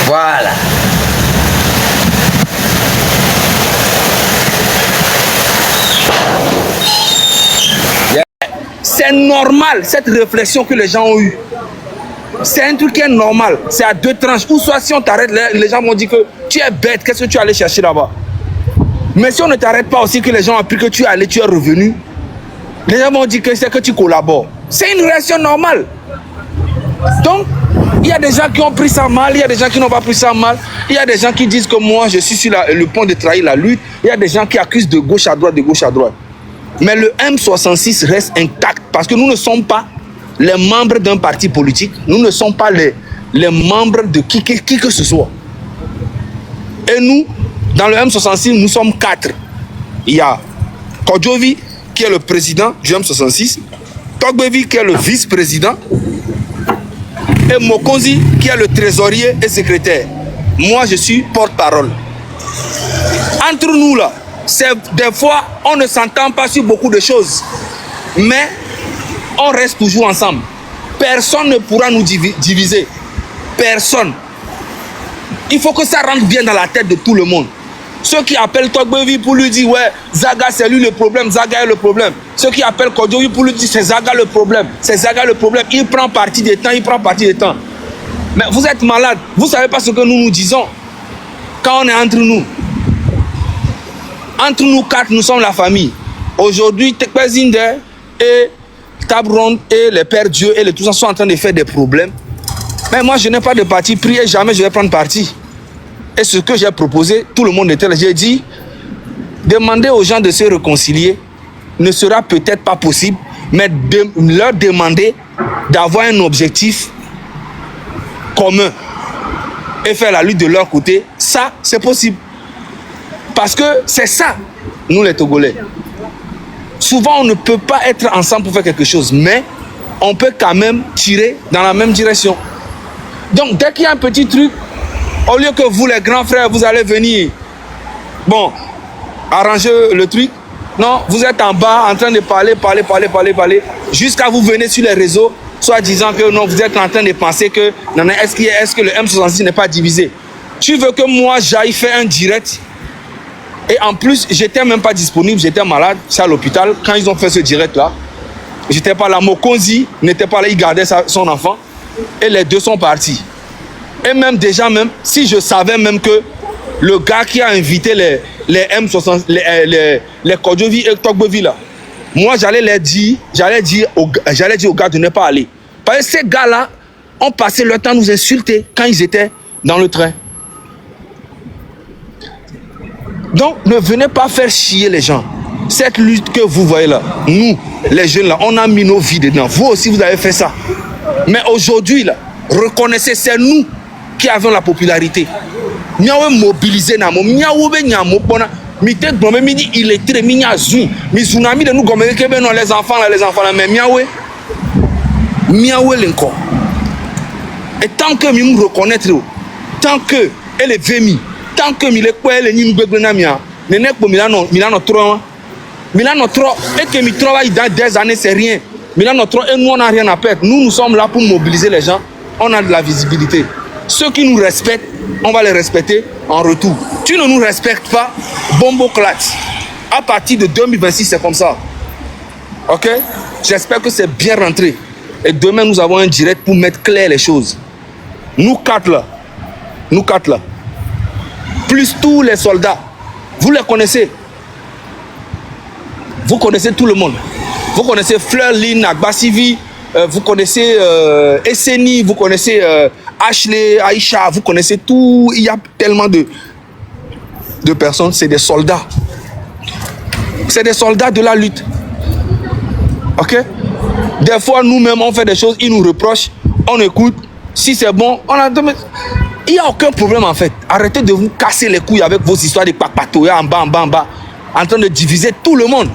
Voilà. C'est normal, cette réflexion que les gens ont eue. C'est un truc qui est normal. C'est à deux tranches. Ou soit si on t'arrête, les gens vont dire que tu es bête, qu'est-ce que tu es allé chercher là-bas? Mais si on ne t'arrête pas aussi, que les gens ont appris que tu es allé, tu es revenu, les gens vont dire que c'est que tu collabores. C'est une réaction normale. Donc, il y a des gens qui ont pris ça mal, il y a des gens qui n'ont pas pris ça mal. Il y a des gens qui disent que moi, je suis sur le point de trahir la lutte. Il y a des gens qui accusent de gauche à droite, de gauche à droite. Mais le M66 reste intact parce que nous ne sommes pas les membres d'un parti politique. Nous ne sommes pas les membres de qui que ce soit. Et nous, dans le M66, nous sommes 4. Il y a Kodjovi, qui est le président du M66, Togbevi, qui est le vice-président, et Mokonzi, qui est le trésorier et secrétaire. Moi, je suis porte-parole. Entre nous, là, des fois, on ne s'entend pas sur beaucoup de choses. Mais on reste toujours ensemble. Personne ne pourra nous diviser. Personne. Il faut que ça rentre bien dans la tête de tout le monde. Ceux qui appellent Togbevi pour lui dire ouais, Zaga c'est lui le problème, Zaga est le problème. Ceux qui appellent Kodjovi pour lui dire c'est Zaga le problème, c'est Zaga le problème. Il prend parti des temps, il prend parti des temps. Mais vous êtes malade. Vous ne savez pas ce que nous nous disons quand on est entre nous. Entre nous quatre, nous sommes la famille. Aujourd'hui, Tekpezinde et Tabron et les Pères Dieu et les tout ça sont en train de faire des problèmes. Mais moi, je n'ai pas de parti pris et jamais je vais prendre parti. Et ce que j'ai proposé, tout le monde était là. J'ai dit, demander aux gens de se réconcilier ne sera peut-être pas possible, mais leur demander d'avoir un objectif commun et faire la lutte de leur côté, ça, c'est possible. Parce que c'est ça, nous les Togolais. Souvent, on ne peut pas être ensemble pour faire quelque chose, mais on peut quand même tirer dans la même direction. Donc, dès qu'il y a un petit truc, au lieu que vous, les grands frères, vous allez venir, bon, arranger le truc, non, vous êtes en bas en train de parler, jusqu'à vous venez sur les réseaux, soit disant que non, vous êtes en train de penser que, non, est-ce que le M66 n'est pas divisé? Tu veux que moi, j'aille faire un direct? Et en plus, j'étais même pas disponible, j'étais malade, c'est à l'hôpital. Quand ils ont fait ce direct-là, j'étais pas là. Mokonzi n'était pas là, il gardait son enfant. Et les deux sont partis. Et même déjà, même si je savais même que le gars qui a invité les M60, les Kodjovi et Togbovi là, moi j'allais dire aux gars de ne pas aller. Parce que ces gars-là ont passé leur temps à nous insulter quand ils étaient dans le train. Donc, ne venez pas faire chier les gens. Cette lutte que vous voyez là, nous, les jeunes là, on a mis nos vies dedans. Vous aussi, vous avez fait ça. Mais aujourd'hui, là, reconnaissez, c'est nous qui avons la popularité. Nous avons mobilisé, nous avons mité glomé mini illettré mini azou mi tsunami de nous gomé que ben non les enfants là mais miawe l'encore. Et tant que mi me reconnaître, tant que elle est vemi, tant que mi le quoi elle ni gbegbe na mia nene ko Milano trop et que mi travaille dans des années c'est rien. Milano trop et nous on n'a rien à perdre. Nous sommes là pour mobiliser les gens, on a de la visibilité. Ceux qui nous respectent, on va les respecter en retour. Tu ne nous respectes pas, bombo claque. À partir de 2026, c'est comme ça. Ok? J'espère que c'est bien rentré. Et demain, nous avons un direct pour mettre clair les choses. Nous quatre là. Plus tous les soldats. Vous les connaissez. Vous connaissez tout le monde. Vous connaissez Fleur Lynn, Agbasivi. Vous connaissez Esseni. Vous connaissez Ashley, Aïcha. Vous connaissez tout. Il y a tellement de personnes. C'est des soldats. C'est des soldats de la lutte. Ok? Des fois, nous-mêmes, on fait des choses. Ils nous reprochent. On écoute. Si c'est bon, on a... Il n'y a aucun problème en fait. Arrêtez de vous casser les couilles avec vos histoires de papatoya en bas. En train de diviser tout le monde.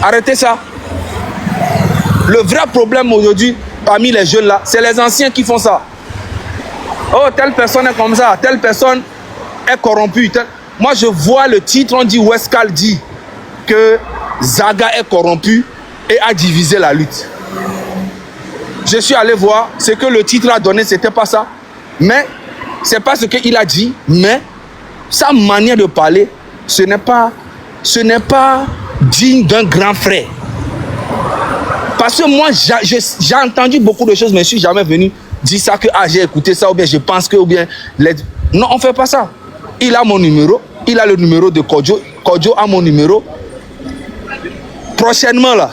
Arrêtez ça. Le vrai problème aujourd'hui, parmi les jeunes là, c'est les anciens qui font ça. Oh, telle personne est comme ça, telle personne est corrompue. Moi, je vois le titre, on dit Westcal dit que Zaga est corrompu et a divisé la lutte. Je suis allé voir ce que le titre a donné, c'était pas ça. Mais c'est pas ce qu'il a dit, mais sa manière de parler, ce n'est pas digne d'un grand frère. Parce que moi, j'ai entendu beaucoup de choses, mais je ne suis jamais venu dire ça que j'ai écouté ça, ou bien je pense que, ou bien... Non, on ne fait pas ça. Il a mon numéro, il a le numéro de Kodjo, Kodjo a mon numéro. Prochainement, là,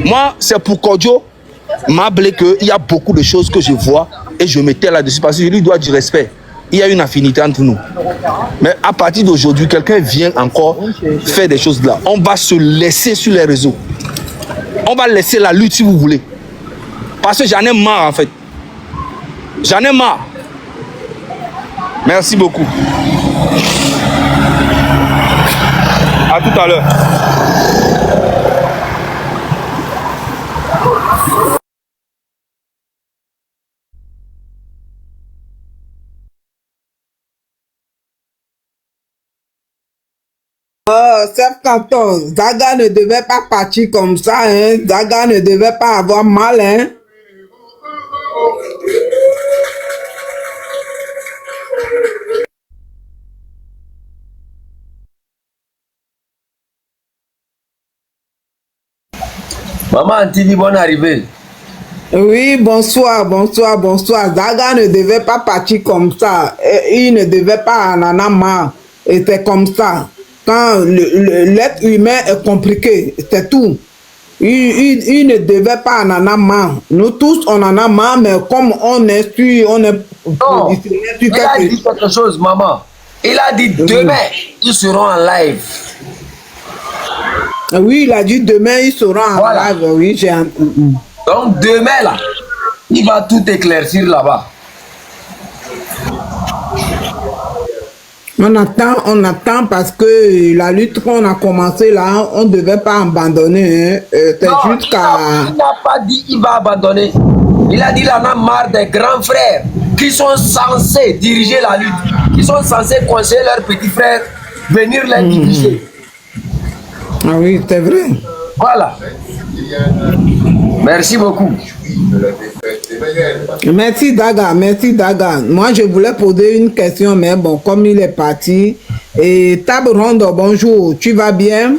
moi, c'est pour Kodjo m'appeler qu'il y a beaucoup de choses que je vois et je me tais là-dessus parce que je lui dois du respect. Il y a une affinité entre nous. Mais à partir d'aujourd'hui, quelqu'un vient encore faire des choses là. On va se laisser sur les réseaux. On va laisser la lutte si vous voulez. Parce que j'en ai marre en fait. J'en ai marre. Merci beaucoup. À tout à l'heure. Chef 14, Zaga ne devait pas partir comme ça, hein. Zaga ne devait pas avoir mal, hein. Maman Antivi, bonne arrivée. Oui, bonsoir, bonsoir, bonsoir. Zaga ne devait pas partir comme ça. Il ne devait pas en avoir marre. Et c'est comme ça. Quand l'être humain est compliqué, c'est tout. Il ne devait pas en avoir marre. Nous tous, on en a marre, mais comme on est sur, on est Non, il a dit quelque chose, maman. Il a dit demain, ils seront en live. Oui, il a dit demain, il sera en live. Oui, j'ai Donc demain, là, il va tout éclaircir là-bas. On attend parce que la lutte qu'on a commencé là, on ne devait pas abandonner. Hein. C'est juste qu'à... Il n'a pas dit qu'il va abandonner. Il a dit qu'il en a marre des grands frères qui sont censés diriger la lutte, qui sont censés conseiller leurs petits frères, venir les diriger. Ah oui, c'est vrai. Voilà. Merci beaucoup. Merci Daga, merci Daga. Moi je voulais poser une question, mais bon, comme il est parti. Et Table Ronde, bonjour, tu vas bien?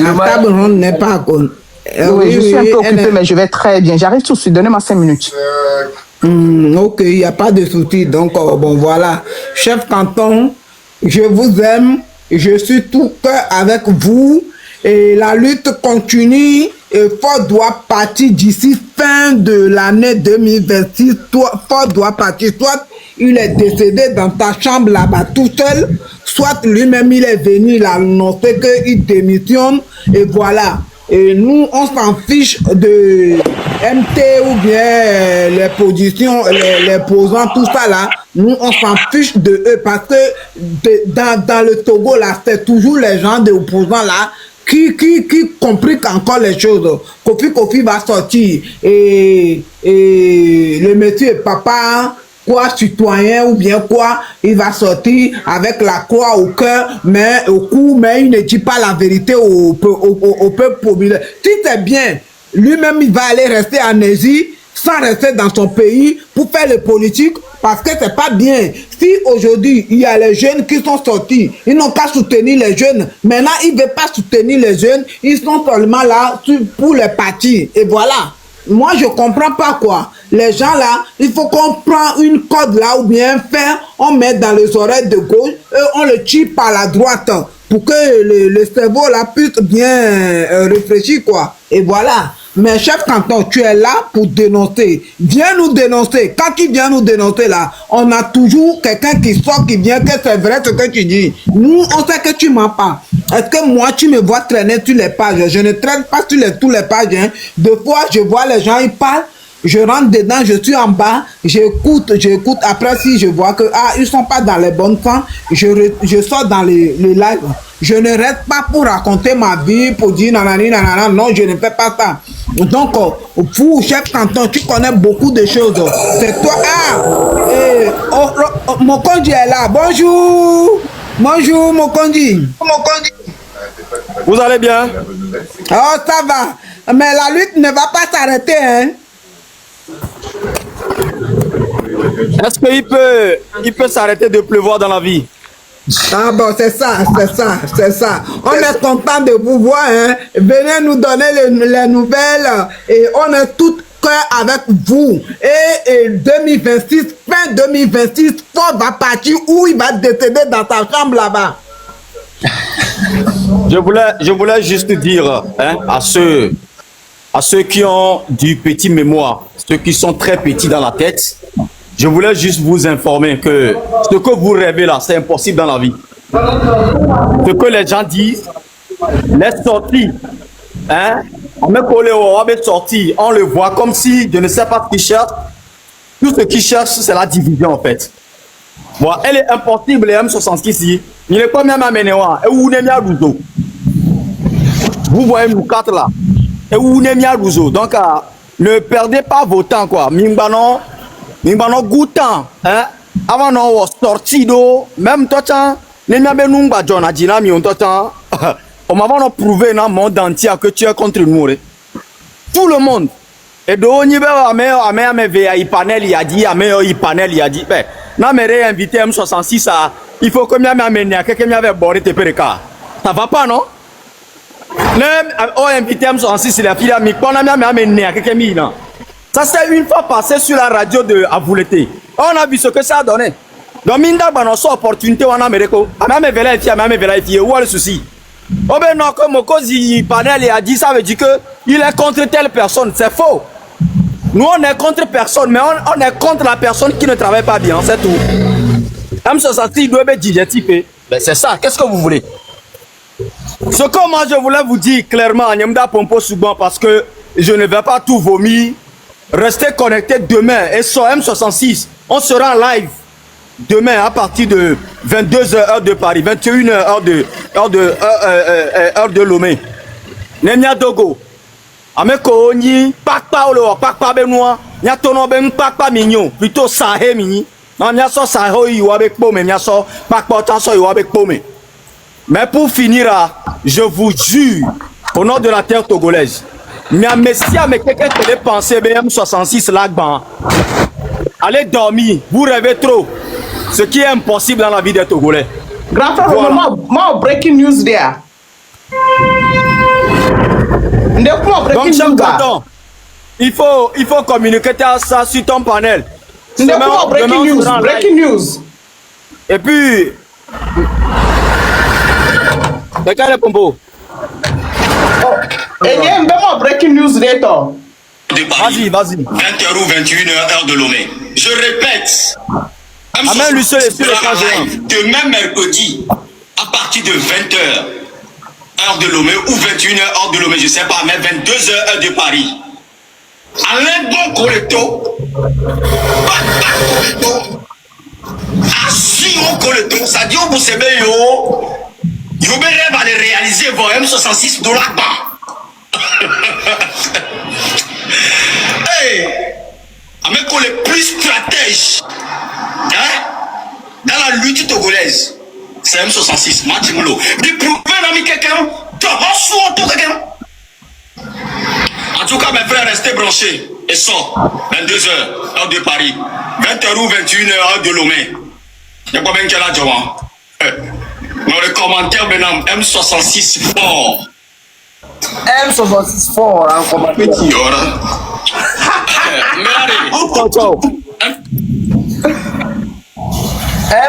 La Table Ronde n'est pas con. Oui, je suis un peu occupée, mais je vais très bien. J'arrive tout de suite, donnez-moi 5 minutes. Ok, il n'y a pas de souci. Donc, bon, voilà. Chef Canton, je vous aime. Je suis tout cœur avec vous. Et la lutte continue. Et Ford doit partir d'ici fin de l'année 2026. Ford doit partir. Soit il est décédé dans ta chambre là-bas tout seul, soit lui-même il est venu, il a annoncé qu'il démissionne. Et voilà. Et nous, on s'en fiche de MT ou bien les positions, les posants, tout ça là. Nous, on s'en fiche de eux parce que dans le Togo là, c'est toujours les gens de opposants là qui compliquent encore les choses. Kofi va sortir et le monsieur papa, quoi, citoyen ou bien quoi, il va sortir avec la croix au cœur, mais au cou, mais il ne dit pas la vérité au peuple populaire. Si c'est bien, lui-même il va aller rester en Asie sans rester dans son pays pour faire le politique parce que c'est pas bien. Si aujourd'hui il y a les jeunes qui sont sortis, ils n'ont qu'à soutenir les jeunes. Maintenant ils ne veulent pas soutenir les jeunes, ils sont seulement là pour les partis. Et voilà. Moi je comprends pas quoi. Les gens là, il faut qu'on prend une corde là ou bien faire, on met dans les oreilles de gauche et on le tire par la droite pour que le cerveau là puisse bien réfléchir quoi. Et voilà. Mais chef Canton, tu es là pour dénoncer. Viens nous dénoncer. Quand tu viens nous dénoncer là, on a toujours quelqu'un qui sort, qui vient, que c'est vrai ce que tu dis. Nous, on sait que tu mens pas. Est-ce que moi, tu me vois traîner sur les pages? Je ne traîne pas sur tous les pages. Hein. Des fois, je vois les gens, ils parlent. Je rentre dedans, je suis en bas, j'écoute. Après, si je vois que ils sont pas dans les bonnes temps, je sors dans les lives. Je ne reste pas pour raconter ma vie, pour dire nanani, nanana. Non, je ne fais pas ça. Donc, vous, chef Canton, tu connais beaucoup de choses. C'est toi. Mokondi est là. Bonjour. Bonjour, Mokondi. Vous allez bien? Oh, ça va. Mais la lutte ne va pas s'arrêter, hein? Est-ce qu'il peut s'arrêter de pleuvoir dans la vie? Ah bon, c'est ça. On est content de vous voir, hein. Venez nous donner les nouvelles et on est tout cœur avec vous. Et 2026, fin 2026, Ford va partir où il va décéder dans ta chambre là-bas. Je voulais juste dire hein, à ceux qui ont du petit mémoire, ceux qui sont très petits dans la tête, je voulais juste vous informer que ce que vous rêvez là, c'est impossible dans la vie. Ce que les gens disent, les sorties, hein, on le voit comme si je ne sais pas ce qu'ils cherchent. Tout ce qu'ils cherchent, c'est la division en fait. Bon, elle est impossible, les M60 ici. Il est pas même amené et où n'est pas Rouzo. Vous voyez nous quatre là. Et où n'est pas Rouzo. Donc, ne perdez pas vos temps quoi. Mingbanon goutan, hein. Avant non sorti d'eau, même toi ne m'a pas nous ba John Adina mi on toi on m'a pas prouvé dans le monde entier que tu es contre nous. Tout le monde. Et donc ni ba ame VI panel il a dit ame panel il a dit ben na me réinvité M66 il faut que m'amener quelqu'un m'avait boré te pereka. Ça va pas non? On invité M66, c'est la fille amie. Ça c'est une fois passé sur la radio de Avouleté. On a vu ce que ça a donné. Donc, minda banon opportunité on a mereko. Même vérifié où est le souci? Oh ben non, comme Mokozi panel a dit, ça veut dire que il est contre telle personne. C'est faux. Nous on est contre personne, mais on est contre la personne qui ne travaille pas bien, c'est tout. M66 doit être digestif. Ben c'est ça. Qu'est-ce que vous voulez? Ce que moi je voulais vous dire clairement, Nyamda Pompo Souban, parce que je ne vais pas tout vomir. Restez connectés demain et sur M66. On sera en live demain à partir de 22h heure de Paris, 21h heure de Lomé. Nenya Dogo. Ameko ni pakpa olo pakpa benoa. Nya tono ben pakpa mignon. Plutôt sahé mini. Non nya so saho yo avec pome nya so pakpa tanso yo avec pome. Mais pour finir, je vous jure, au nom de la terre togolaise, mais si quelqu'un qui avait pensé BM66 là-bas, allez dormir, vous rêvez trop, ce qui est impossible dans la vie des Togolais. Grand frère, voilà. More breaking news there. Donc, cher tonton, il faut communiquer ça sur ton panel. Breaking news. Et puis, regarde Pombo. Et il y a un breaking news later. Vas-y. 20h ou 21h heure de Lomé. Je répète. Amène lui seul demain mercredi à partir de 20h heure de Lomé ou 21h heure de Lomé, je sais pas, mais 22h heure de Paris. Alain Bon Coleto. Assure Coleto. Ça dit au Boussebe yo. Yo be rêve à les réaliser vos M66 $. Hey, avec les plus stratèges hein, dans la lutte togolaise, c'est M66, Matimulo. Mais prouvez quelqu'un, en tout cas, mes frères, restez branchés et sort 22h, heure de Paris, 20h ou 21h, heure de Lomé. Il n'y a pas bien qu'elle a dit, dans les commentaires, maintenant, M66 fort. M66 fort en commentaire. Petit,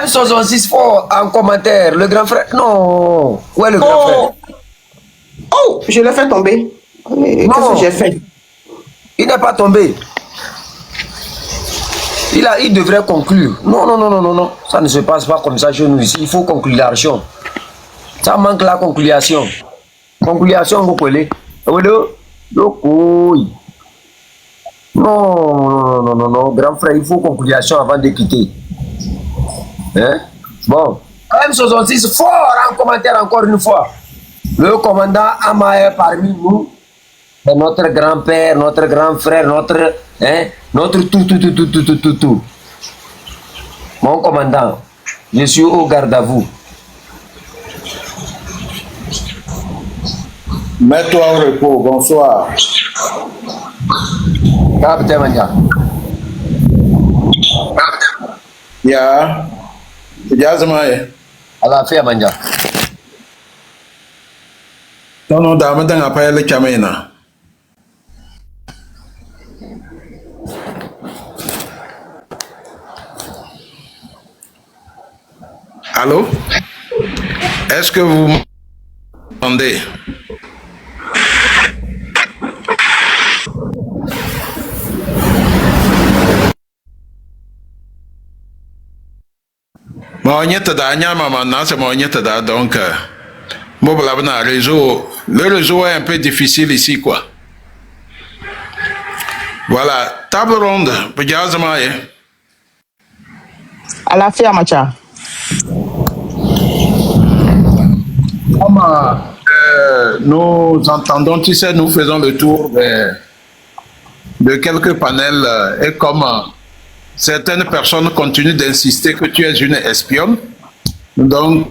M66 fort en commentaire. Le grand frère. Non. Où est le grand frère? Oh, je l'ai fait tomber. Qu'est-ce que j'ai fait? Il n'est pas tombé. Il devrait conclure. Non. Ça ne se passe pas comme ça chez nous ici. Il faut conclure l'argent. Ça manque la conclusion. Conclusion, vous pouvez. Non. Grand frère, il faut conclusion avant de quitter. Hein? Bon. M66 fort en commentaire encore une fois. Le commandant Amae parmi nous. C'est notre grand-père, notre grand frère, notre tout. Mon commandant, je suis au garde à vous. Mets-toi au repos, bonsoir. Capitaine Manja. Ya, Jazmaye. À la fin, Manja. Non, dame, dans l'appel le Kamena. Allô? Est-ce que vous m'entendez? Mon c'est mon donc le réseau est un peu difficile ici quoi. Voilà, table ronde, À la ferme, Macha. Nous entendons, tu sais, nous faisons le tour de quelques panels et comme certaines personnes continuent d'insister que tu es une espionne, donc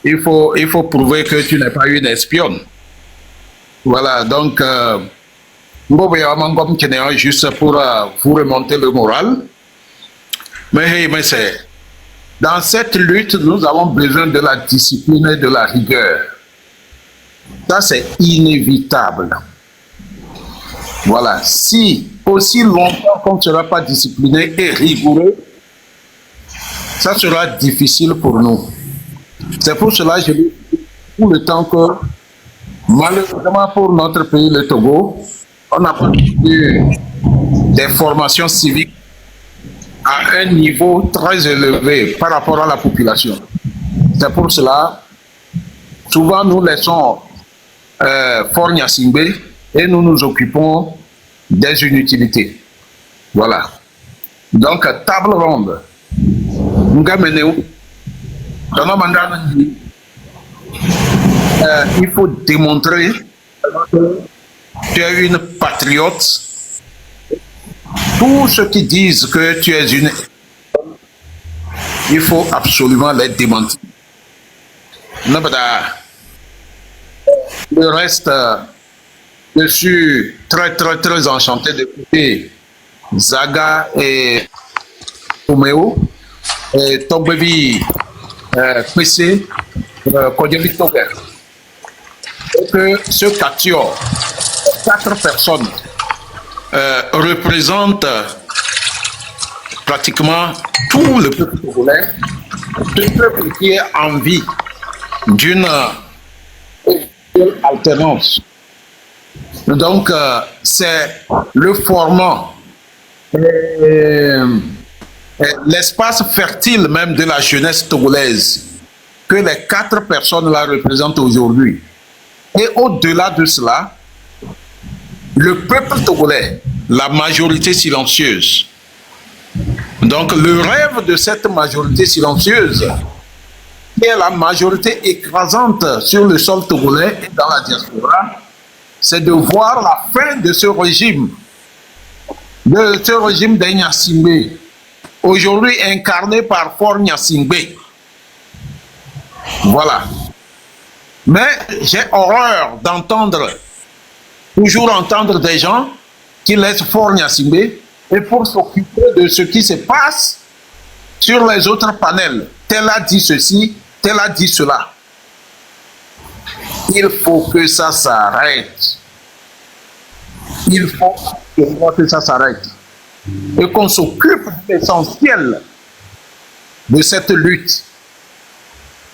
il faut prouver que tu n'es pas une espionne. Voilà, donc juste pour vous remonter le moral. Mais c'est dans cette lutte, nous avons besoin de la discipline et de la rigueur. Ça, c'est inévitable. Voilà. Si aussi longtemps qu'on ne sera pas discipliné et rigoureux, ça sera difficile pour nous. C'est pour cela que je dis tout le temps que, malheureusement pour notre pays, le Togo, on n'a pas eu des formations civiques à un niveau très élevé par rapport à la population. C'est pour cela, souvent nous laissons Fort Gnassingbé et nous nous occupons des inutilités. Voilà. Donc, table ronde. Il faut démontrer que tu es une patriote. Tous ceux qui disent que tu es une... Il faut absolument les démentir. Le reste, je suis très enchanté d'écouter Zaga et Omeo et Togbevi PC, Kodjeli Toger. Et que ce quatuor, 4 personnes, représente pratiquement tout le peuple togolais, tout le peuple qui est en vie d'une alternance. Donc, c'est le formant, l'espace fertile même de la jeunesse togolaise que les 4 personnes-là représentent aujourd'hui. Et au-delà de cela, le peuple togolais, la majorité silencieuse. Donc le rêve de cette majorité silencieuse, qui est la majorité écrasante sur le sol togolais et dans la diaspora, c'est de voir la fin de ce régime de Gnassingbé, aujourd'hui incarné par Fort Gnassingbé. Voilà. Mais j'ai horreur toujours entendre des gens qui laissent Fort Gnassingbé et pour s'occuper de ce qui se passe sur les autres panels. Tel a dit ceci, tel a dit cela. Il faut que ça s'arrête. Il faut que ça s'arrête. Et qu'on s'occupe de l'essentiel de cette lutte.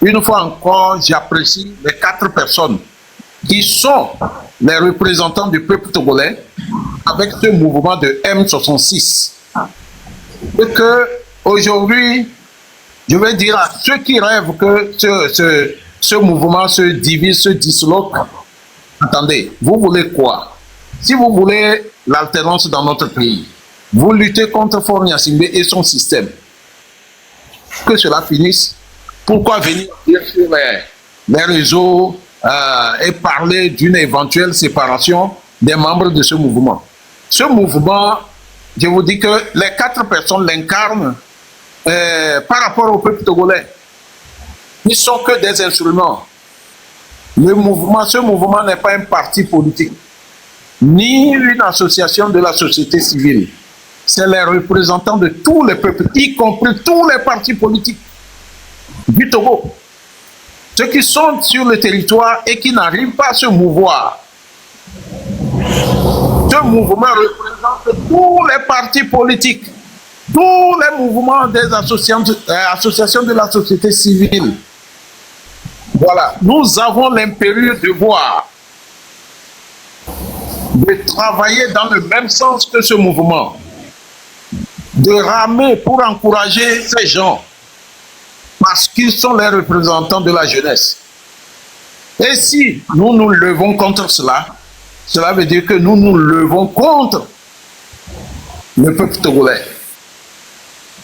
Une fois encore, j'apprécie les 4 personnes qui sont les représentants du peuple togolais avec ce mouvement de M66. Et que aujourd'hui, je vais dire à ceux qui rêvent que ce mouvement se divise, se disloque, attendez, vous voulez quoi? Si vous voulez l'alternance dans notre pays, vous luttez contre Fort Gnassingbé et son système. Que cela finisse. Pourquoi venir dire sur les réseaux et parler d'une éventuelle séparation des membres de ce mouvement? Ce mouvement, je vous dis que les 4 personnes l'incarnent par rapport au peuple togolais. Ils ne sont que des instruments. Ce mouvement n'est pas un parti politique, ni une association de la société civile. C'est les représentants de tous les peuples, y compris tous les partis politiques du Togo. Ceux qui sont sur le territoire et qui n'arrivent pas à se mouvoir. Ce mouvement représente tous les partis politiques, tous les mouvements des associations de la société civile. Voilà, nous avons l'impérieux devoir de travailler dans le même sens que ce mouvement, de ramer pour encourager ces gens, parce qu'ils sont les représentants de la jeunesse. Et si nous nous levons contre cela, cela veut dire que nous nous levons contre le peuple togolais.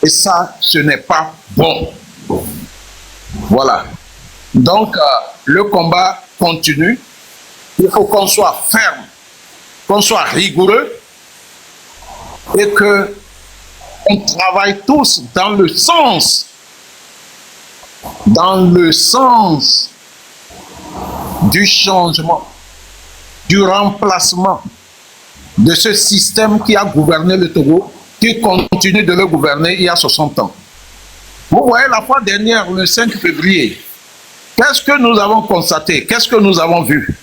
Et ça, ce n'est pas bon. Voilà. Donc, le combat continue. Il faut qu'on soit ferme, qu'on soit rigoureux et que on travaille tous dans le sens du changement, du remplacement de ce système qui a gouverné le Togo, qui continue de le gouverner il y a 60 ans. Vous voyez, la fois dernière, le 5 février, Qu'est-ce que nous avons constaté? Qu'est-ce que nous avons vu?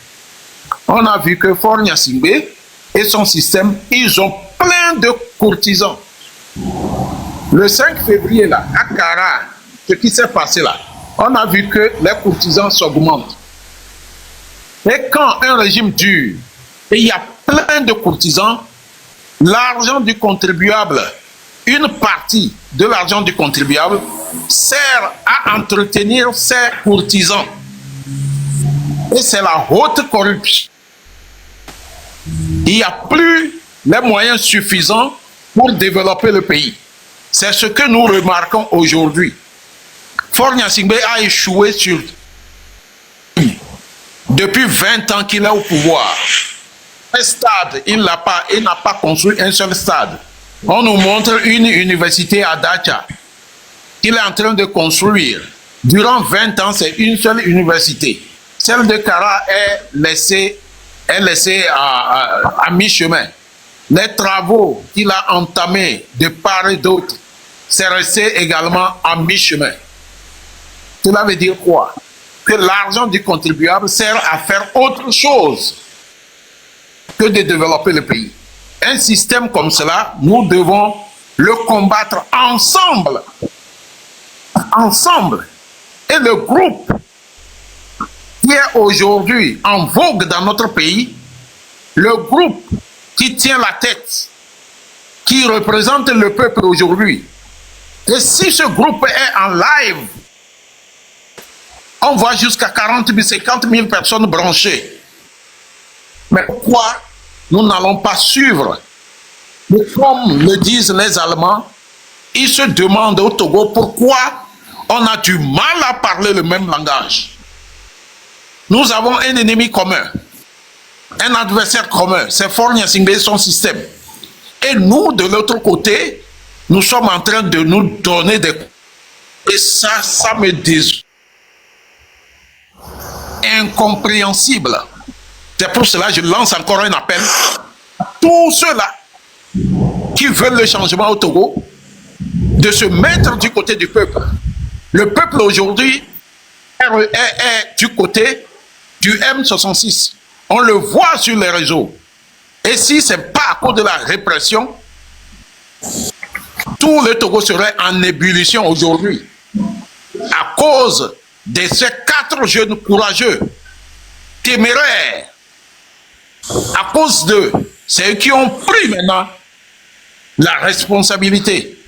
On a vu que Faure Gnassingbé et son système, ils ont plein de courtisans. Le 5 février, là, à Kara, ce qui s'est passé là, on a vu que les courtisans s'augmentent. Et quand un régime dure, et il y a plein de courtisans, l'argent du contribuable, une partie de l'argent du contribuable sert à entretenir ces courtisans. Et c'est la haute corruption. Il n'y a plus les moyens suffisants pour développer le pays. C'est ce que nous remarquons aujourd'hui. Faure Gnassingbé a échoué sur... Depuis 20 ans qu'il est au pouvoir. Un stade, il n'a pas construit un seul stade. On nous montre une université à Dacha qu'il est en train de construire. Durant 20 ans, c'est une seule université. Celle de Kara est laissée à mi-chemin. Les travaux qu'il a entamés de part et d'autre, c'est resté également à mi-chemin. Cela veut dire quoi? Que l'argent du contribuable sert à faire autre chose que de développer le pays. Un système comme cela, nous devons le combattre ensemble. Ensemble. Et le groupe qui est aujourd'hui en vogue dans notre pays, le groupe qui tient la tête, qui représente le peuple aujourd'hui. Et si ce groupe est en live, on voit jusqu'à 40 000, 50 000 personnes branchées. Mais pourquoi nous n'allons pas suivre? Mais comme le disent les Allemands, ils se demandent au Togo pourquoi on a du mal à parler le même langage. Nous avons un ennemi commun, un adversaire commun, c'est Faure Gnassingbé et son système. Et nous, de l'autre côté, nous sommes en train de nous donner des... Et ça me déçoit. Incompréhensible. C'est pour cela que je lance encore un appel à tous ceux-là qui veulent le changement au Togo de se mettre du côté du peuple. Le peuple aujourd'hui est du côté du M66. On le voit sur les réseaux. Et si ce n'est pas à cause de la répression, tout le Togo serait en ébullition aujourd'hui. À cause de ces 4 jeunes courageux, téméraires, à cause d'eux, c'est eux qui ont pris maintenant la responsabilité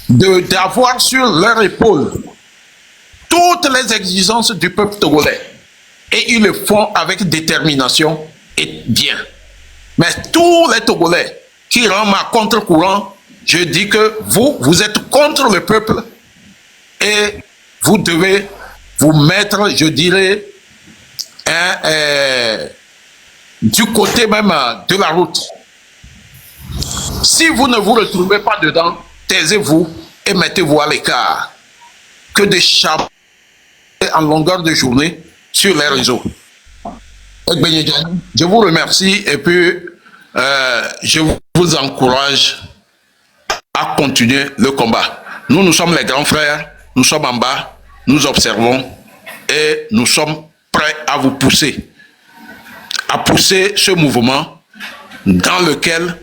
d'avoir sur leur épaule toutes les exigences du peuple togolais. Et ils le font avec détermination et bien. Mais tous les Togolais qui rament à contre-courant, je dis que vous êtes contre le peuple et vous devez vous mettre, je dirais, du côté même de la route. Si vous ne vous retrouvez pas dedans, taisez-vous et mettez-vous à l'écart. Que des chats en longueur de journée sur les réseaux. Je vous remercie et puis je vous encourage à continuer le combat. Nous sommes les grands frères, nous sommes en bas, nous observons et nous sommes prêts à vous pousser, à pousser ce mouvement dans lequel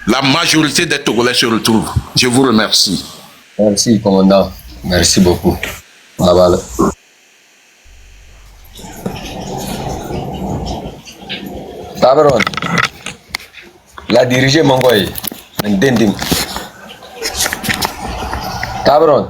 la majorité des Togolais se retrouvent. Je vous remercie. Merci, commandant. Merci beaucoup. Voilà. Tabron, la dirigé Mongoy, Tabron,